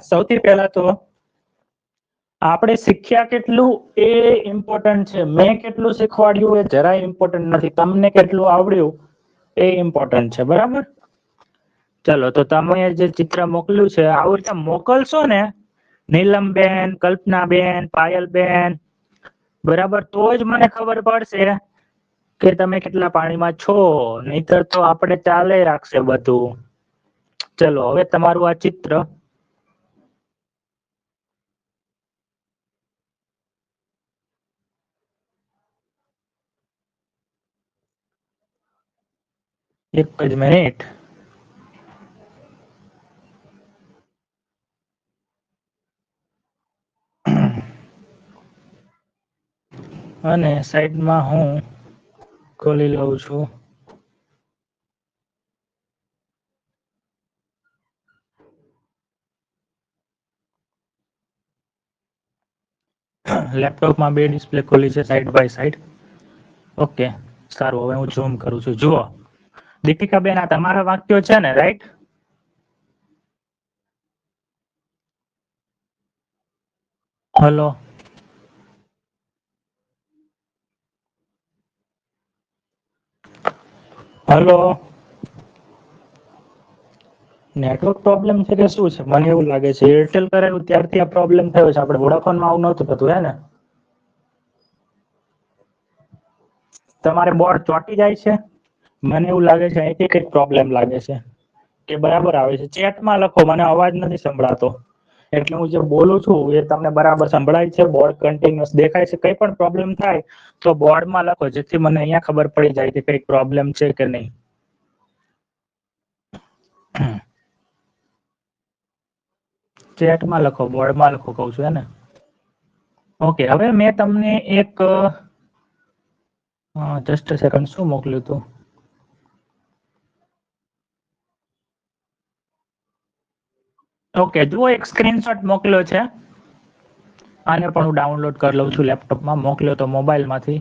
સૌથી પહેલા તો આપણે શીખ્યા કેટલું એ ઇમ્પોર્ટન્ટ છે, મેં કેટલું શીખવાડ્યું એ જરાય ઇમ્પોર્ટન્ટ નથી, તમને કેટલું આવડ્યું એ ઇમ્પોર્ટન્ટ છે, બરાબર? ચલો તો તમે જે ચિત્ર મોકલ્યું છે આવી રીતે મોકલશો ને નીલમબેન, કલ્પનાબેન, પાયલબેન, બરાબર, તો જ મને ખબર પડશે કે તમે કેટલા પાણીમાં છો, નહીતર તો આપણે ચાલે રાખશે બધું. ચલો હવે તમારું આ ચિત્ર એક જ મિનિટ. અને સાઈડમાં હું ખોલી લઉં છું. લેપટોપમાં બે ડિસ્પ્લે ખોલી છે સાઈડ બાય સાઈડ. ઓકે સારું, હવે હું ઝૂમ કરું છું. જુઓ દીપિકાબેન, આ તમારા વાક્યો છે ને, right? Hello, hello, network problem છે કે શું છે? મને એવું લાગે છે એરટેલ કરાયું ત્યારથી આ પ્રોબ્લેમ થયો છે. આપણે વોડાફોનમાં આવું નહોતું થતું, હે ને? તમારે બોર્ડ ચોંટી જાય છે? મને એવું લાગે છે અહીંથી કંઈક પ્રોબ્લેમ લાગે છે. કે બરાબર આવે છે? ચેટમાં લખો, મને અવાજ નથી સંભળાતો. એટલે હું જે બોલું છું એ તમને બરાબર સંભળાય છે? બોર્ડ કન્ટિન્યુઅસ દેખાય છે? કંઈ પણ પ્રોબ્લેમ થાય તો બોર્ડમાં લખો, જેથી મને અહીંયા ખબર પડી જાય કે કંઈક પ્રોબ્લેમ છે કે નહીં. ચેટમાં લખો, બોર્ડમાં લખો કહું છું, હે ને? ઓકે, હવે મેં તમને એક જસ્ટ સેકન્ડ, શું મોકલ્યું હતું? ઓકે, જુઓ એક સ્ક્રીનશોટ મોકલ્યો છે. આને પણ હું ડાઉનલોડ કરી લઉં છું લેપટોપમાં. મોકલ્યો તો મોબાઈલમાંથી.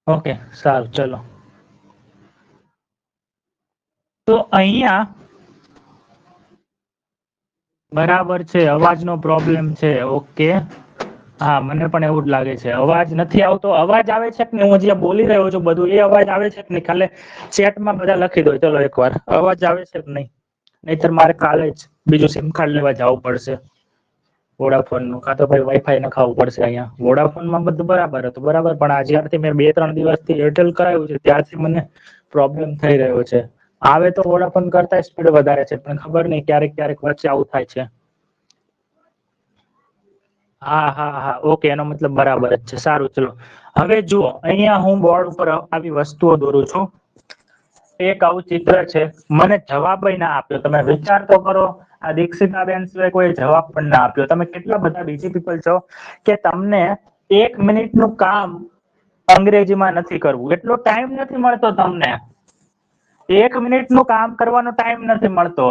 ઓકે સારું, ચલો. તો અહીંયા બરાબર છે, અવાજનો પ્રોબ્લેમ છે. ઓકે, હા, મને પણ એવું જ લાગે છે. અવાજ નથી આવતો. અવાજ આવે છે કે હું જે બોલી રહ્યો છું બધું એ અવાજ આવે છે કે નહીં? ખાલી ચેટમાં બધા લખી દો. ચલો એકવાર અવાજ આવે છે કે નહીં, નહીતર મારે કાલે જ બીજું સિમ કાર્ડ લેવા જવું પડશે વોડાફોનનું, કાં તો ભાઈ વાઈફાઈ નખાવવું પડશે. અહીંયા વોડાફોનમાં બધું બરાબર હતું, બરાબર, પણ આ જ્યારથી મેં 2-3 દિવસથી એરટેલ કરાવ્યું છે ત્યારથી મને પ્રોબ્લેમ થઈ રહ્યો છે. આવે તો વોડાફોન કરતા સ્પીડ વધારે છે, પણ ખબર નહીં ક્યારેક ક્યારેક વચ્ચે આવું થાય છે. હા હા હા, ઓકે, એનો મતલબ બરાબર જ છે. સારું, ચલો. હવે જુઓ, અહીંયા હું બોર્ડ ઉપર આવી વસ્તુઓ દોરું છું. એક આવું ચિત્ર છે. મને જવાબ ના આપ્યો. તમે વિચાર તો કરો, આ દીક્ષિતાબેન સિવાય કોઈ જવાબ પણ ના આપ્યો. તમે કેટલા બધા બીજી પીપલ છો કે તમને 1 મિનિટનું કામ અંગ્રેજીમાં નથી કરવું, એટલો ટાઈમ નથી મળતો તમને. 1 મિનિટનું કામ કરવાનો ટાઈમ નથી મળતો.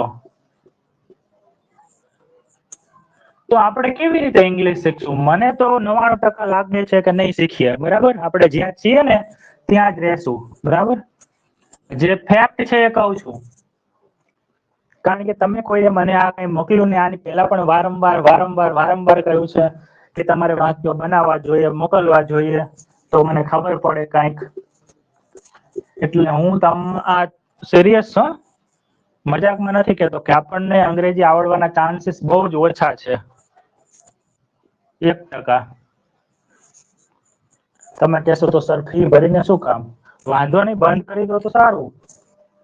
તો આપણે કેવી રીતે ઇંગ્લિશ શીખશું? મને તો 99% લાગે છે કે નહીં શીખીએ, બરાબર. આપણે જ્યાં છીએ ને ત્યાં જ રહેશું, બરાબર. જે ફેક્ટ છે એ કહું છું. કારણ કે તમે કોઈએ મને આ કંઈ મોકલ્યું ને આની પહેલા પણ વારંવાર કહ્યું છે કે તમારે વાક્યો બનાવવા જોઈએ, મોકલવા જોઈએ, તો મને ખબર પડે કાંઈક. એટલે હું આ સિરિયસ છું, મજાકમાં નથી કહેતો કે આપણને અંગ્રેજી આવડવાના ચાન્સીસ બહુ જ ઓછા છે. 1%. તમે કહેશો તો સર ફી ભરીને શું કામ? વાંધો નહીં, બંધ કરી દો તો સારું.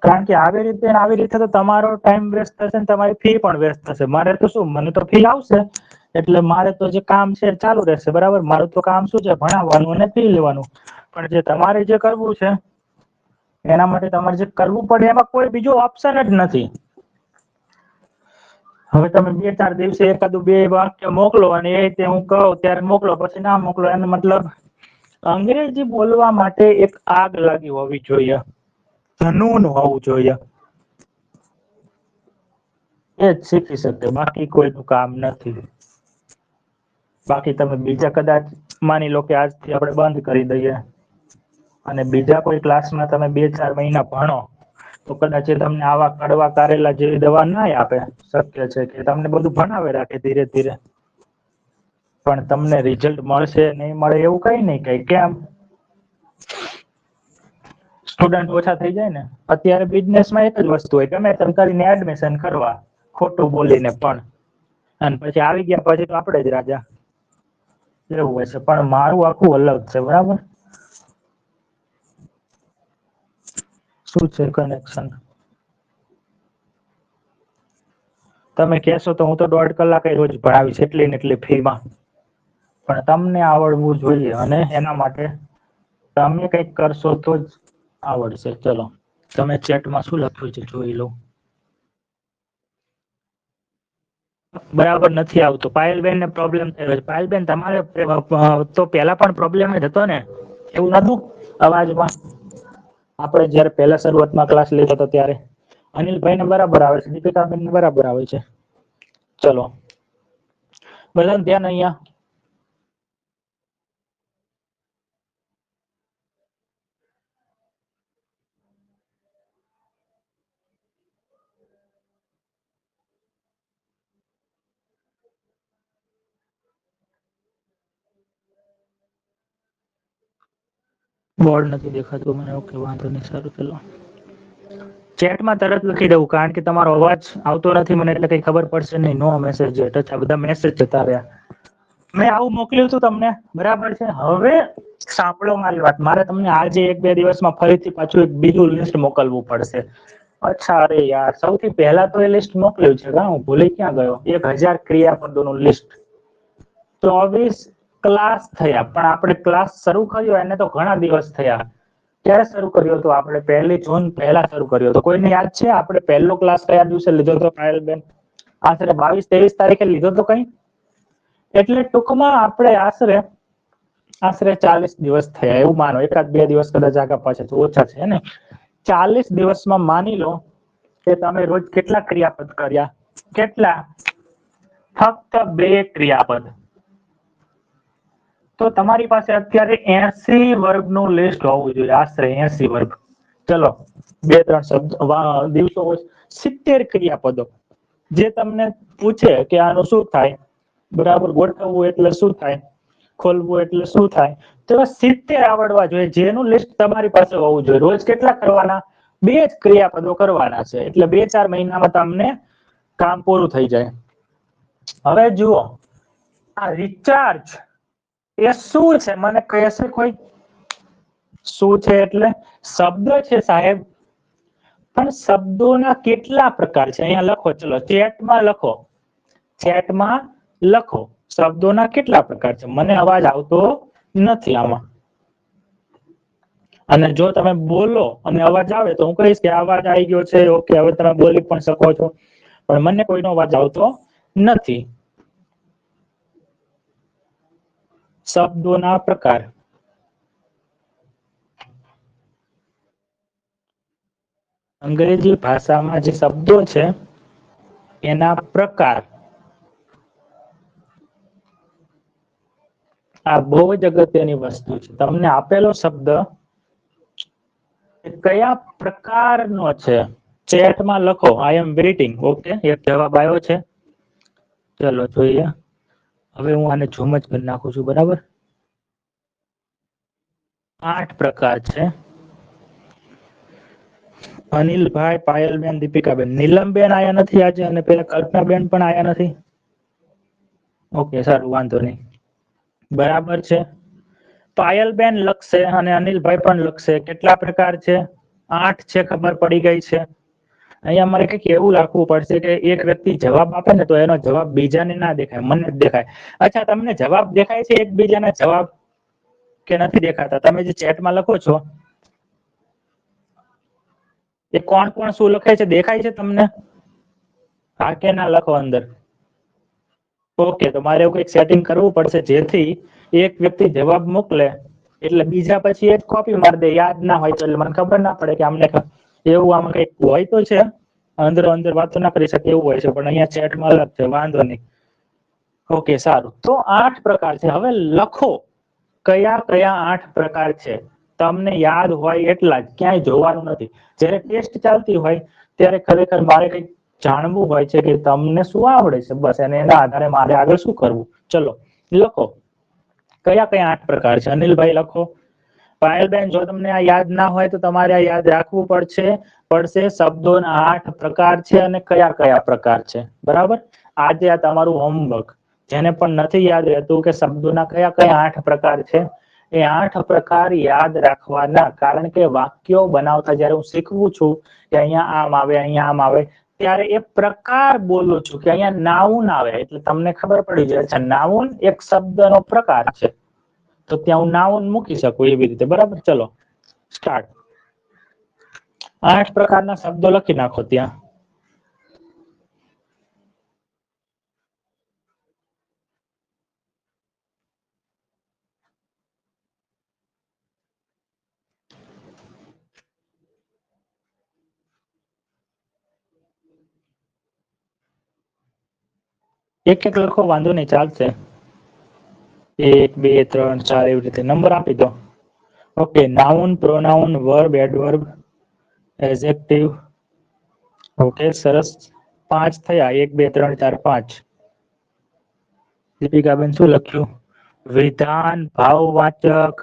કારણ કે આવી રીતે તો તમારો ટાઈમ વેસ્ટ થશે ને તમારી ફી પણ વેસ્ટ થશે. મારે તો શું, મને તો ફી આવશે એટલે મારે તો જે કામ છે ચાલુ રહેશે, બરાબર. મારું તો કામ શું છે, ભણાવવાનું અને ફી લેવાનું. પણ જે તમારે જે કરવું છે એના માટે તમારે જે કરવું પડે એમાં કોઈ બીજો ઓપ્શન જ નથી. હવે તમે 2-4 દિવસે એકાદું 2 વાક્ય મોકલો અને એ રીતે હું કહું ત્યારે મોકલો, પછી ના મોકલો, એનો મતલબ અંગ્રેજી બોલવા માટે એક આગ લાગી હોવી જોઈએ, જનૂન હોવું જોઈએ. એ જ શીખી શકે, બાકી કોઈનું કામ નથી. બાકી તમે બીજા કદાચ માની લો કે આજથી આપણે બંધ કરી દઈએ અને બીજા કોઈ ક્લાસમાં તમે 2-4 મહિના ભણો તો કદાચ એ તમને આવા કડવા કારેલા જેવી દવા ના આપે. શક્ય છે કે તમને બધું ભણાવે રાખે ધીરે ધીરે, પણ તમને રિઝલ્ટ મળશે નહીં મળે એવું કઈ નહીં. કઈ કેમ સ્ટુડન્ટ ઓછા થઈ જાય ને. અત્યારે બિઝનેસમાં એક જ વસ્તુ હોય, ગમે તેમ કરીને એડમિશન કરવા ખોટું બોલીને પણ, અને પછી આવી ગયા પછી તો આપણે જ રાજા એવું હોય છે. પણ મારું આખું અલગ છે, બરાબર. શું છે કનેક્શન? તમે કહેશો તો હું તો 1.5 કલાક રોજ ભણાવીશ એટલી ને એટલી ફીમાં, પણ તમને આવડવું જોઈએ અને એના માટે તમે કંઈક કરશો તો જ આવડશે. ચલો, તમે ચેટમાં શું લખ્યું છે જોઈ લો. બરાબર નથી આવતું. પાયલબેન ને પ્રોબ્લેમ થયો છે. પાયલબેન તમારે તો પહેલા પણ પ્રોબ્લેમ જ હતો ને, એવું નતું અવાજમાં? આપણે જયારે પહેલા શરૂઆતમાં ક્લાસ લેતો હતો ત્યારે અનિલભાઈ ને બરાબર આવે છે, દીપિકાબેન ને બરાબર આવે છે. ચલો, બધાને ધ્યાન અહીંયા. બોર્ડ નથી દેખાતું મને. ઓકે, વાંધો નહીં, સારું. ચલો, ચેટમાં તરત લખી દઉં, કારણ કે તમારો અવાજ આવતો નથી મને, એટલે કઈ ખબર પડશે નહીં. નો મેસેજ, આ બધા મેસેજ જતા રહ્યા. મેં આવું મોકલ્યું હતું તમને, બરાબર છે. હવે સાંભળો મારી વાત. મારે તમને આજે 1-2 દિવસમાં ફરીથી પાછું એક બીજું લિસ્ટ મોકલવું પડશે. અચ્છા, અરે યાર, સૌથી પહેલા તો એ લિસ્ટ મોકલ્યું છે, હું ભૂલી ક્યાં ગયો. 1000 ક્રિયાપદોનું લિસ્ટ. 24 ક્લાસ થયા, પણ આપણે ક્લાસ શરૂ કર્યો એને તો ઘણા દિવસ થયા. ક્યારે શરૂ કર્યો હતો આપણે? 1 જૂન પહેલા શરૂ કર્યો હતો. કોઈને યાદ છે આપણે પહેલો ક્લાસ કયા દિવસે લીધો હતો પાયલબેન? આશરે 22-23 તારીખે લીધો હતો કઈ. એટલે ટૂંકમાં આપણે આશરે 40 દિવસ થયા એવું માનો. 1-2 દિવસ કદાચ આગા પાછળ તો ઓછા છે ને. 40 દિવસમાં માની લો કે તમે રોજ કેટલા ક્રિયાપદ કર્યા? કેટલા? ફક્ત 2 ક્રિયાપદ. તો તમારી પાસે અત્યારે 80 વર્ગનું લિસ્ટ હોવું જોઈએ, આશરે 80 વર્ગ. ચલો, 2-3 શબ્દ દિવસો 70 ક્રિયાપદો. જે તમને પૂછે કે આનું શું થાય, બરાબર, ગોઠવવું એટલે શું થાય, ખોલવું એટલે શું થાય, તો 70 આવડવા જોઈએ. જેનું લિસ્ટ તમારી પાસે હોવું જોઈએ. રોજ કેટલા કરવાના? 2 જ ક્રિયાપદો કરવાના છે. એટલે 2-4 મહિનામાં તમને કામ પૂરું થઈ જાય. હવે જુઓ, આ રિચાર્જ એ શું છે મને કહેશે કોઈ? શું છે એટલે શબ્દ છે સાહેબ, પણ શબ્દોના કેટલા પ્રકાર છે અહીંયા લખો. ચલો, ચેટમાં લખો. ચેટમાં લખો શબ્દોના કેટલા પ્રકાર છે. મને અવાજ આવતો નથી આમાં, અને જો તમે બોલો અને અવાજ આવે તો હું કહીશ કે અવાજ આવી ગયો છે, ઓકે, હવે તમે બોલી પણ શકો છો. પણ મને કોઈનો અવાજ આવતો નથી. શબ્દોના પ્રકાર. અંગ્રેજી ભાષામાં જે શબ્દો છે એના પ્રકાર. આ બહુ જ અગત્યની વસ્તુ છે. તમને આપેલો શબ્દ કયા પ્રકારનો છે ચેટમાં લખો. આઈ એમ વેઇટિંગ. ઓકે, એક જવાબ આવ્યો છે. ચલો જોઈએ. હવે હું આને ઝૂમ જ કરી નાખું છું, બરાબર. 8 પ્રકાર છે. અનિલભાઈ, પાયલબેન, દીપિકાબેન, નીલમબેન આયા નથી આજે, અને પેલા કલ્પનાબેન પણ આયા નથી. ઓકે, સારું, વાંધો નહીં, બરાબર છે. પાયલબેન લખશે અને અનિલભાઈ પણ લખશે. કેટલા પ્રકાર છે? 8 છે, ખબર પડી ગઈ છે. અહીંયા મારે કંઈક એવું રાખવું પડશે કે એક વ્યક્તિ જવાબ આપે ને તો એનો જવાબ બીજાને ના દેખાય, મને જ દેખાય. અચ્છા, તમને જવાબ દેખાય છે એકબીજાના જવાબ કે નથી દેખાતા? તમે જે ચેટમાં લખો છો એ કોણ કોણ શું લખે છે દેખાય છે તમને? હા કે ના લખો અંદર. ઓકે, તો મારે એવું કંઈક સેટિંગ કરવું પડશે જેથી એક વ્યક્તિ જવાબ મોકલે એટલે બીજા પછી એ જ કોપી મારી દે. યાદ ના હોય તો, એટલે મને ખબર ના પડે કે આમને એવું આમાં કંઈક હોય તો છે. અંદર અંદર વાતો ના કરી શકે એવું હોય છે, પણ અહીંયા ચેટમાં અલગ છે. વાંધો નહીં. ઓકે, સારું. તો 8 પ્રકાર છે. હવે લખો કયા કયા 8 પ્રકાર છે. તમને યાદ હોય એટલા જ, ક્યાંય જોવાનું નથી. જ્યારે ટેસ્ટ ચાલતી હોય ત્યારે ખરેખર મારે કંઈક જાણવું હોય છે કે તમને શું આવડે છે, બસ. અને એના આધારે મારે આગળ શું કરવું. ચલો લખો, કયા કયા 8 પ્રકાર છે. અનિલભાઈ લખો. પાયલબેન, જો તમને આ યાદ ના હોય તો તમારે આ યાદ રાખવું પડશે. શબ્દોના 8 પ્રકાર છે અને કયા કયા પ્રકાર છે, બરાબર. આજે આ તમારું હોમવર્ક. જેને પણ નથી યાદ રહેતું કે શબ્દોના કયા કયા 8 પ્રકાર છે, એ 8 પ્રકાર યાદ રાખવાના. કારણ કે વાક્યો બનાવતા જ્યારે હું શીખવું છું કે અહીંયા આમ આવે, અહીંયા આમ આવે, ત્યારે એ પ્રકાર બોલું છું કે અહીંયા નાઉન આવે, એટલે તમને ખબર પડી જાય છે નાઉન એક શબ્દનો પ્રકાર છે, તો ત્યાં હું નાઉન મૂકી શકું એવી રીતે, બરાબર. ચલો સ્ટાર્ટ. 8 પ્રકારના શબ્દો લખી નાખો ત્યાં. એક એક લખો, વાંધો નહીં, ચાલશે. 1 2 3 4 એવી રીતે નંબર આપી દો. Okay. Noun, pronoun, verb, adverb, adjective. Okay, સરસ. 5 થયા. 1 2 3 4 5. દીપિકાબેન શું લખ્યું? વિધાન, ભાવવાચક.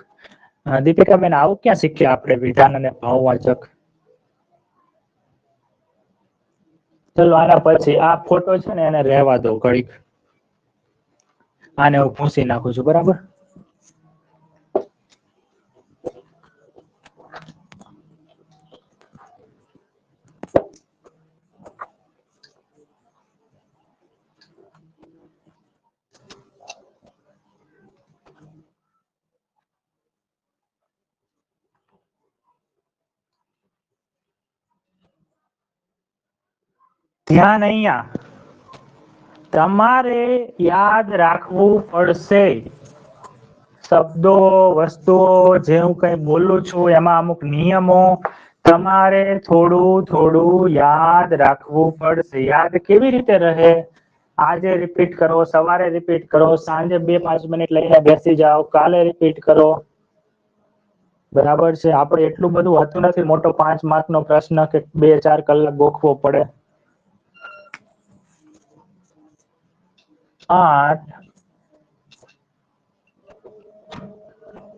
દીપિકાબેન, આવું ક્યાં શીખ્યા આપણે, વિધાન અને ભાવવાચક? ચલો આના પછી આ ફોટો છે ને એને રહેવા દો ઘડીક. આને હું ભૂંસી નાખું છું, બરાબર. ધ્યાન અહીંયા. તમારે યાદ રાખવું પડશે. શબ્દો, વસ્તુઓ, જે હું કઈ બોલું છું એમાં અમુક નિયમો તમારે થોડું થોડું યાદ રાખવું પડશે. યાદ કેવી રીતે રહે? આજે રિપીટ કરો, સવારે રિપીટ કરો, સાંજે 2-5 મિનિટ લઈને બેસી જાઓ, કાલે રિપીટ કરો, બરાબર છે. આપણે એટલું બધું હોતું નથી મોટો 5 માર્કનો પ્રશ્ન કે 2-4 કલાક ગોખવો પડે. 8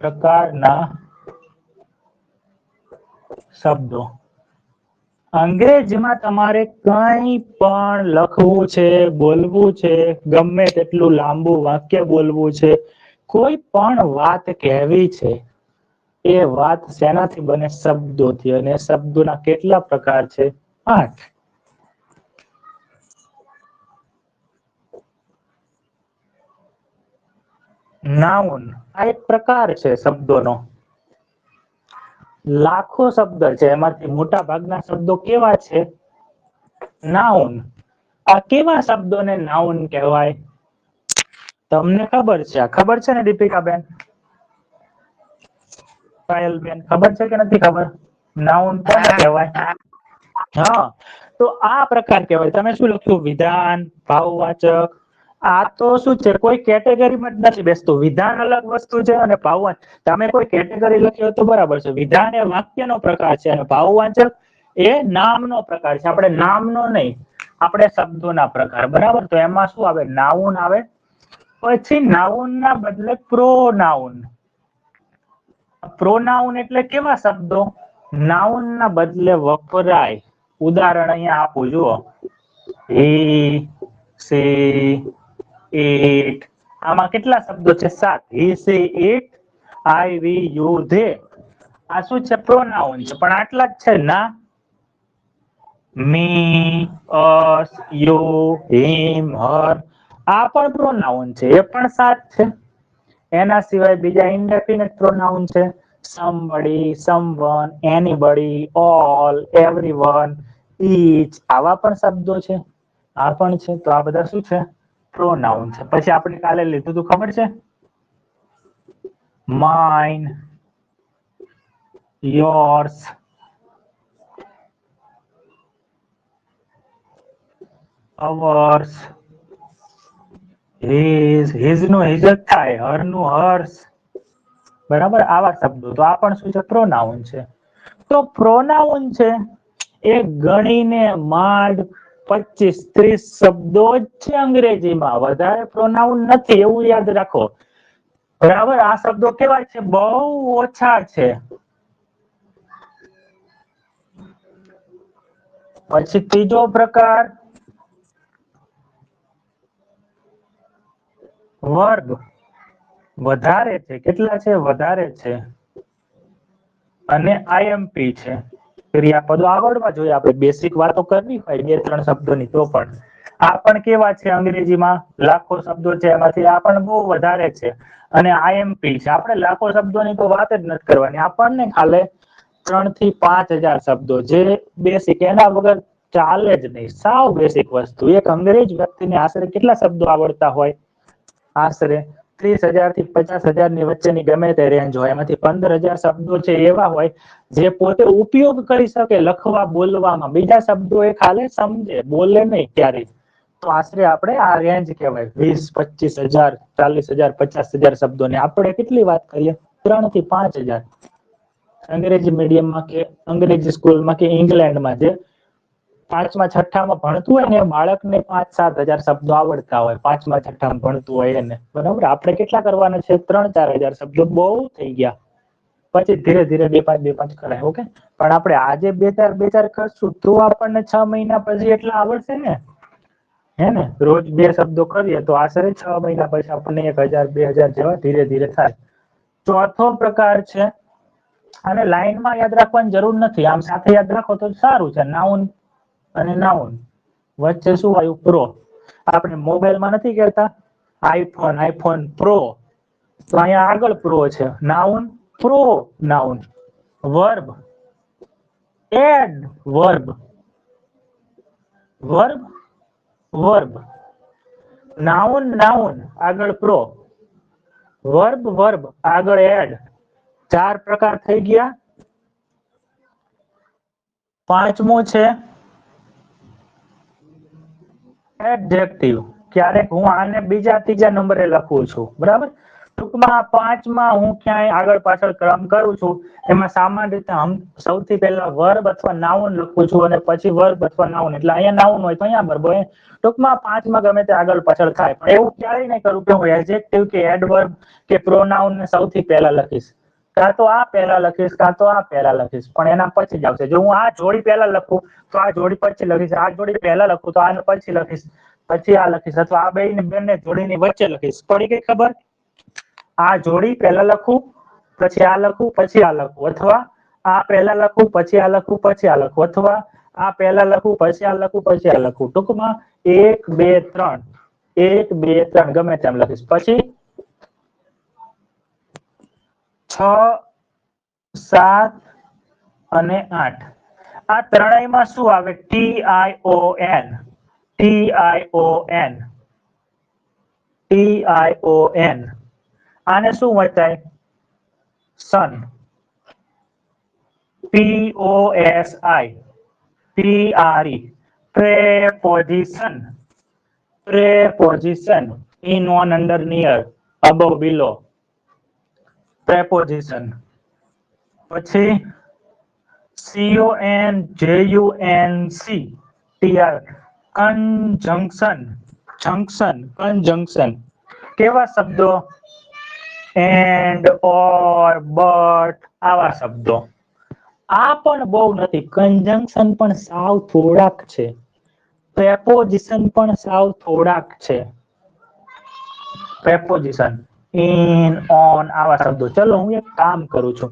પ્રકારના શબ્દો. અંગ્રેજીમાં તમારે કંઈ પણ લખવું છે, બોલવું છે, ગમે તેટલું લાંબુ વાક્ય બોલવું છે, કોઈ પણ વાત કહેવી છે, એ વાત શેનાથી બને? શબ્દોથી. અને શબ્દોના કેટલા પ્રકાર છે? 8. નાઉન આ એક પ્રકાર છે શબ્દોનો. લાખો શબ્દ છે, એમાંથી મોટા ભાગના શબ્દો કેવા છે? નાઉન. આ કેવા શબ્દોને નાઉન કહેવાય? તમને ખબર છે? ખબર છે ને દીપિકાબેન, પાયલબેન, ખબર છે કે નથી ખબર? નાઉન કોને કહેવાય? હા, તો આ પ્રકાર કહેવાય. તમે શું લખ્યું? વિધાન, ભાવવાચક. આ તો શું છે, કોઈ કેટેગરીમાં જ નથી બેસતું. વિધાન અલગ વસ્તુ છે અને ભાવવાચક. તમે કોઈ કેટેગરી લખી હોય તો બરાબર છે. વિધાન એ વાક્યનો પ્રકાર છે અને ભાવવાચક એ નામનો પ્રકાર છે. આપણે નામનો નહીં, આપણે શબ્દોના પ્રકાર, બરાબર. તો એમાં શું આવે? નાઉન આવે. પછી નાઉનના બદલે પ્રોનાઉન. પ્રોનાઉન એટલે કેવા શબ્દો નાઉનના બદલે વપરાય? ઉદાહરણ અહીંયા આપું, જુઓ. he, she, it. આમાં કેટલા શબ્દો છે? 7. he, she, it, I, we, you, they. આ શું છે? પ્રોનાઉન છે. પણ આટલા જ છે ના? me, us, you, him, her. આ પણ પ્રોનાઉન છે, એ પણ 7 છે. એના સિવાય બીજા ઇન્ડેફિનિટ પ્રોનાઉન છે. somebody, someone, anybody, all, everyone, each. આવા પણ શબ્દો છે. આ પણ છે. તો આ બધા શું છે? પ્રોનાઉન છે. પછી આપણે કાલે લીધું હતું, ખબર છે? mine, yours, ours, his નું his જ થાય, her નું hers, બરાબર, આવા શબ્દો. તો આ પણ શું છે? પ્રોનાઉન છે. તો પ્રોનાઉન છે એ ગણીને માંડ 25-30 શબ્દો જ છે અંગ્રેજીમાં, વધારે પ્રોનાઉન નથી, એવું યાદ રાખો. બરાબર, આ શબ્દો કેવા છે? બહુ ઓછા છે. પછી ત્રીજો પ્રકાર વર્બ. વધારે છે. કેટલા છે? વધારે છે. અને આઈએમપી છે. ક્રિયાપદો આવડવા જોઈએ. આપણે બેસિક વાતો કરવી હોય 2-3 શબ્દોની તો પણ આ પણ કેવા છે? અંગ્રેજીમાં લાખો શબ્દો છે, એમાંથી આ પણ બહુ વધારે છે. અને આઈએમપી છે. આપણે લાખો શબ્દોની તો વાત જ નથી કરવાની. આપણને ખાલી 3 થી 5,000 શબ્દો, જે બેસિક, એના વગર ચાલે જ નહીં. સાવ બેસિક વસ્તુ. એક અંગ્રેજ વ્યક્તિને આશરે કેટલા શબ્દો આવડતા હોય? આશરે 30,000 થી 50,000 ની વચ્ચેની ગમે તે રેન્જ હોય. એમાંથી 15,000 શબ્દો છે એવા હોય જે પોતે ઉપયોગ કરી શકે લખવા બોલવામાં. બીજા શબ્દો એ ખાલી સમજે, બોલે નહીં ક્યારેય. તો આશરે આપણે આ રેન્જ કહેવાય 20-25,000, 40,000, 50,000 શબ્દોની. આપણે કેટલી વાત કરીએ? 3 થી 5,000. અંગ્રેજી મીડિયમમાં કે અંગ્રેજી સ્કૂલમાં કે ઇંગ્લેન્ડમાં જે 5મા-6માં ભણતું હોય ને, બાળકને 5-7,000 શબ્દો આવડતા હોય. 5મા-6માં ભણતું હોય એને. બરાબર, આપણે કેટલા કરવાના છે? 3-4,000 શબ્દો બહુ થઈ ગયા. પછી ધીરે ધીરે 2-5 કરાય. ઓકે, પણ આપણે આજે 2-4 કરશું તો આપણને 6 મહિના પછી એટલા આવડશે ને, હે ને? રોજ 2 શબ્દો કરીએ તો આશરે 6 મહિના પછી આપણને 1,000-2,000 જેવા ધીરે ધીરે થાય. ચોથો પ્રકાર છે, અને લાઈનમાં યાદ રાખવાની જરૂર નથી, આમ સાથે યાદ રાખો તો સારું છે. નાઉન અને નાઉન વચ્ચે શું આવ્યું? પ્રો. આપણે મોબાઈલમાં નથી કહેતા આઈફોન પ્રો, તો અહીંયા આગળ પ્રો છે. Noun pro noun. Verb ad verb. Verb verb. Noun noun આગળ પ્રો, વર્બ આગળ એડ. 4 પ્રકાર થઈ ગયા. 5મો છે એડજેક્ટિવ. ક્યારેક હું આને બીજા 3જા નંબરે લખું છું. બરાબર, ટૂંકમાં 5માં હું ક્યાંય આગળ પાછળ ક્રમ કરું છું. એમાં સામાન્ય રીતે સૌથી પહેલા વર્બ અથવા નાઉન લખું છું, અને પછી વર્બ અથવા નાઉન. એટલે અહીંયા નાઉન હોય તો અહીંયા વર્બ હોય. ટૂંકમાં 5માં ગમે તે આગળ પાછળ થાય, પણ એવું ક્યારેય નહીં કરું કે હું એડજેક્ટિવ કે એડવર્બ કે પ્રોનાઉન ને સૌથી પહેલા લખીશ. કાં તો આ પહેલા લખીશ, કાં તો આ પહેલા લખીશ, પણ એના પછી જ આવશે. જો હું આ જોડી પહેલા લખું તો આ જોડી પછી લખીશ, આ જોડી પહેલા લખું તો આને પછી લખીશ, પછી આ લખીશ, અથવા આ બંને જોડીની વચ્ચે લખીશ. પડી ગઈ ખબર? આ જોડી પહેલા લખું, પછી આ લખું, પછી આ લખું, અથવા આ પહેલા લખું, પછી આ લખું, પછી આ લખું, અથવા આ પહેલા લખું, પછી આ લખું, પછી આ લખું. ટૂંકમાં 1, 2, 3, 1, 2, 3 ગમે તેમ લખીશ. પછી 6, 7 અને 8. આ ત્રણેયમાં શું આવે? TION. TION. TION. આને શું વચાય? સન. POSI. PRE. Preposition. Preposition. In, on, under, near, above, below. Preposition. પછી CONJUNCTR. conjunction. junction. conjunction. કેવા શબ્દો? and, or, but આવા શબ્દો. આ પણ બહુ નથી. conjunction પણ સાવ થોડાક છે. preposition પણ સાવ થોડાક છે. preposition in, on આવા શબ્દો. ચલો હું એક કામ કરું છું,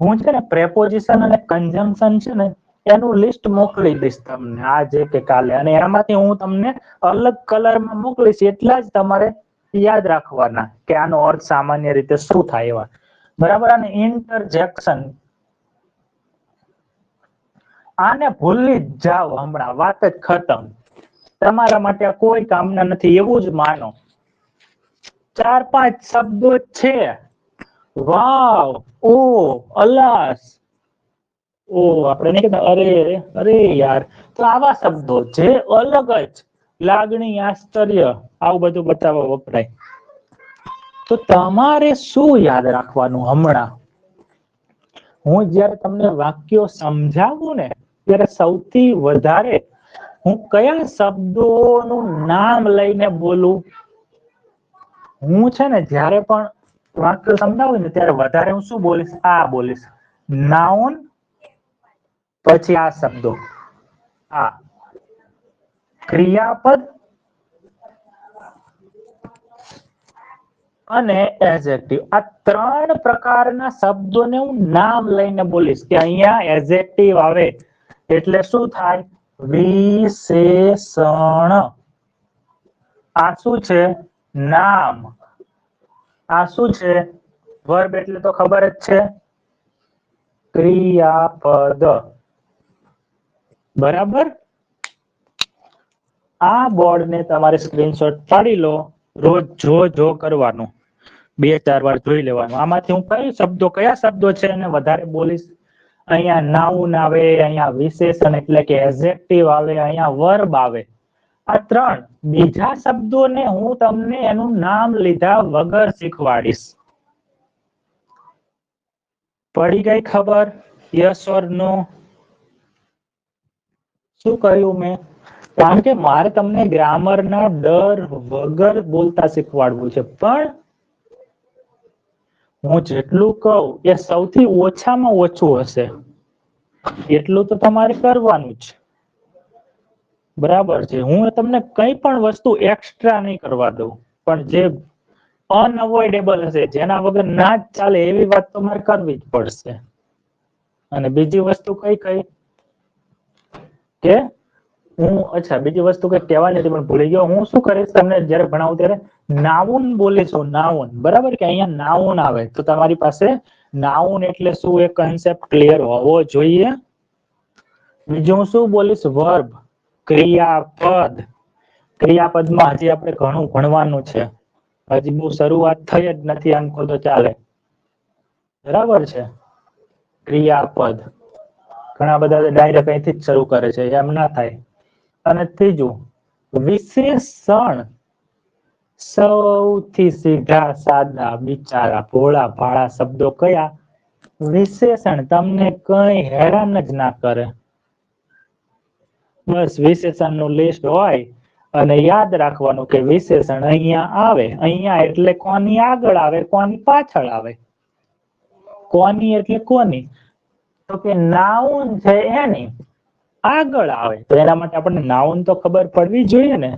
હું છે ને preposition અને conjunction છે ને એનું લિસ્ટ મોકલી દઈશ તમને આજે કે કાલે, અને એમાંથી હું તમને અલગ કલરમાં મોકલીશ. એટલા જ તમારે યાદ રાખવાના કે આનો અર્થ સામાન્ય રીતે શું થાય એવા. બરાબર. અને ઇન્ટરજેક્શન, આને ભૂલી જ જાઓ હમણાં, વાત જ ખતમ. તમારા માટે કોઈ કામના નથી એવું જ માનો. 4-5 શબ્દો છે. વાવ, ઓ, અલાસ, ઓ, આપણે નહીં કહેતા અરે અરે યાર. તો આવા શબ્દો જે અલગ જ લાગણી, આશ્ચર્ય, આવું બધું બતાવવા વપરાય. તો તમારે શું યાદ રાખવાનું? હમણાં હું જ્યારે તમને વાક્યો સમજાવું ને ત્યારે સૌથી વધારે હું કયા શબ્દોનું નામ લઈને બોલું? હું છે ને જ્યારે પણ વાક્ય સમજાવું ને ત્યારે વધારે હું શું બોલીશ? આ બોલીશ, નાઉન, પછી આ શબ્દો, આ ક્રિયાપદ અને એડજેક્ટિવ, આ ત્રણ પ્રકારના શબ્દોને હું નામ લઈને બોલીશ કે અહીંયા એડજેક્ટિવ આવે એટલે શું થાય? વિશેષણ. આ શું છે? નામ. આ શું છે? વર્બ એટલે તો ખબર જ છે, ક્રિયાપદ. બરાબર? આ બોર્ડને તમારે સ્ક્રીનશોટ પાડી લો, રોજ જો કરવાનું, 2-4 વાર જોઈ લેવાનું. આમાંથી હું કયા શબ્દો છે એને વધારે બોલીશ? અહીંયા નાઉન આવે, અહીંયા વિશેષણ એટલે કે એડજેક્ટિવ આવે, અહીંયા વર્બ આવે. આ ત્રણ. બીજા શબ્દોને હું તમને એનું નામ લીધા વગર શીખવાડીશ. પડી ગઈ ખબર? યસ ઓર નો? શું કહ્યું મેં? કારણ કે મારે તમને ગ્રામરના ડર વગર બોલતા શીખવાડવું છે, પણ હું જેટલું કહું એ સૌથી ઓછામાં ઓછું હશે એટલું તો તમારે કરવાનું જ. બરાબર છે? હું તમને કઈ પણ વસ્તુ એક્સ્ટ્રા નહીં કરવા દઉં, પણ જે અનઅવોઇડેબલ હશે, જેના વગર ના જ ચાલે એવી વાત તમારે કરવી જ પડશે. અને બીજી વસ્તુ કઈ કે બીજી વસ્તુ કઈ કહેવાની હતી પણ ભૂલી ગયો. હું શું કરીશ તમને જયારે ભણાવું ત્યારે નાઉન બોલીશું, નાઉન. બરાબર? કે અહીંયા નાઉન આવે તો તમારી પાસે નાઉન એટલે શું એ કન્સેપ્ટ ક્લિયર હોવો જોઈએ. બીજું હું શું બોલીશ? વર્બ, ક્રિયાપદ. ક્રિયાપદમાં હજી આપણે ઘણું ભણવાનું છે, હજી બહુ શરૂઆત થઈ જ નથી આમ કહો તો ચાલે. બરાબર છે? ક્રિયાપદ ઘણા બધા ડાયરેક્ટ અહીંથી જ શરૂ કરે છે, એમ ના થાય. અને ત્રીજું વિશેષણ. સૌથી સીધા સાદા બિચારા ભોળા ભાળા શબ્દો કયા? વિશેષણ. તમને કઈ હેરાન જ ના કરે. બસ વિશેષણ નું લિસ્ટ હોય અને યાદ રાખવાનું કે વિશેષણ અહીંયા આવે. અહીંયા એટલે કોની આગળ આવે, કોની પાછળ આવે. કોની એટલે કોની? તો કે નાઉન છે એની આગળ આવે. તો એના માટે આપણને નાઉન તો ખબર પડવી જોઈએ ને.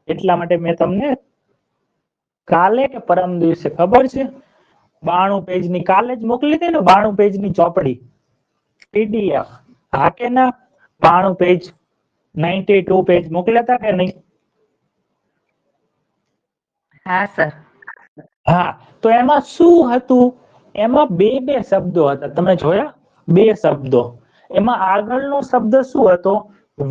એટલા માટે મેં તમને કાલે કે પરમ દિવસે ખબર છે 92 પેજની કાલે જ મોકલી દે ને, 92 પેજની ચોપડી PDF. હા કે ના? 92 પેજ 92 પેજ મોકલ્યા હતા કે નહીં? હા સર. હા, તો એમાં શું હતું? એમાં બે શબ્દો હતા, તમે જોયા? 2 શબ્દો. એમાં આગળનો શબ્દ શું હતો?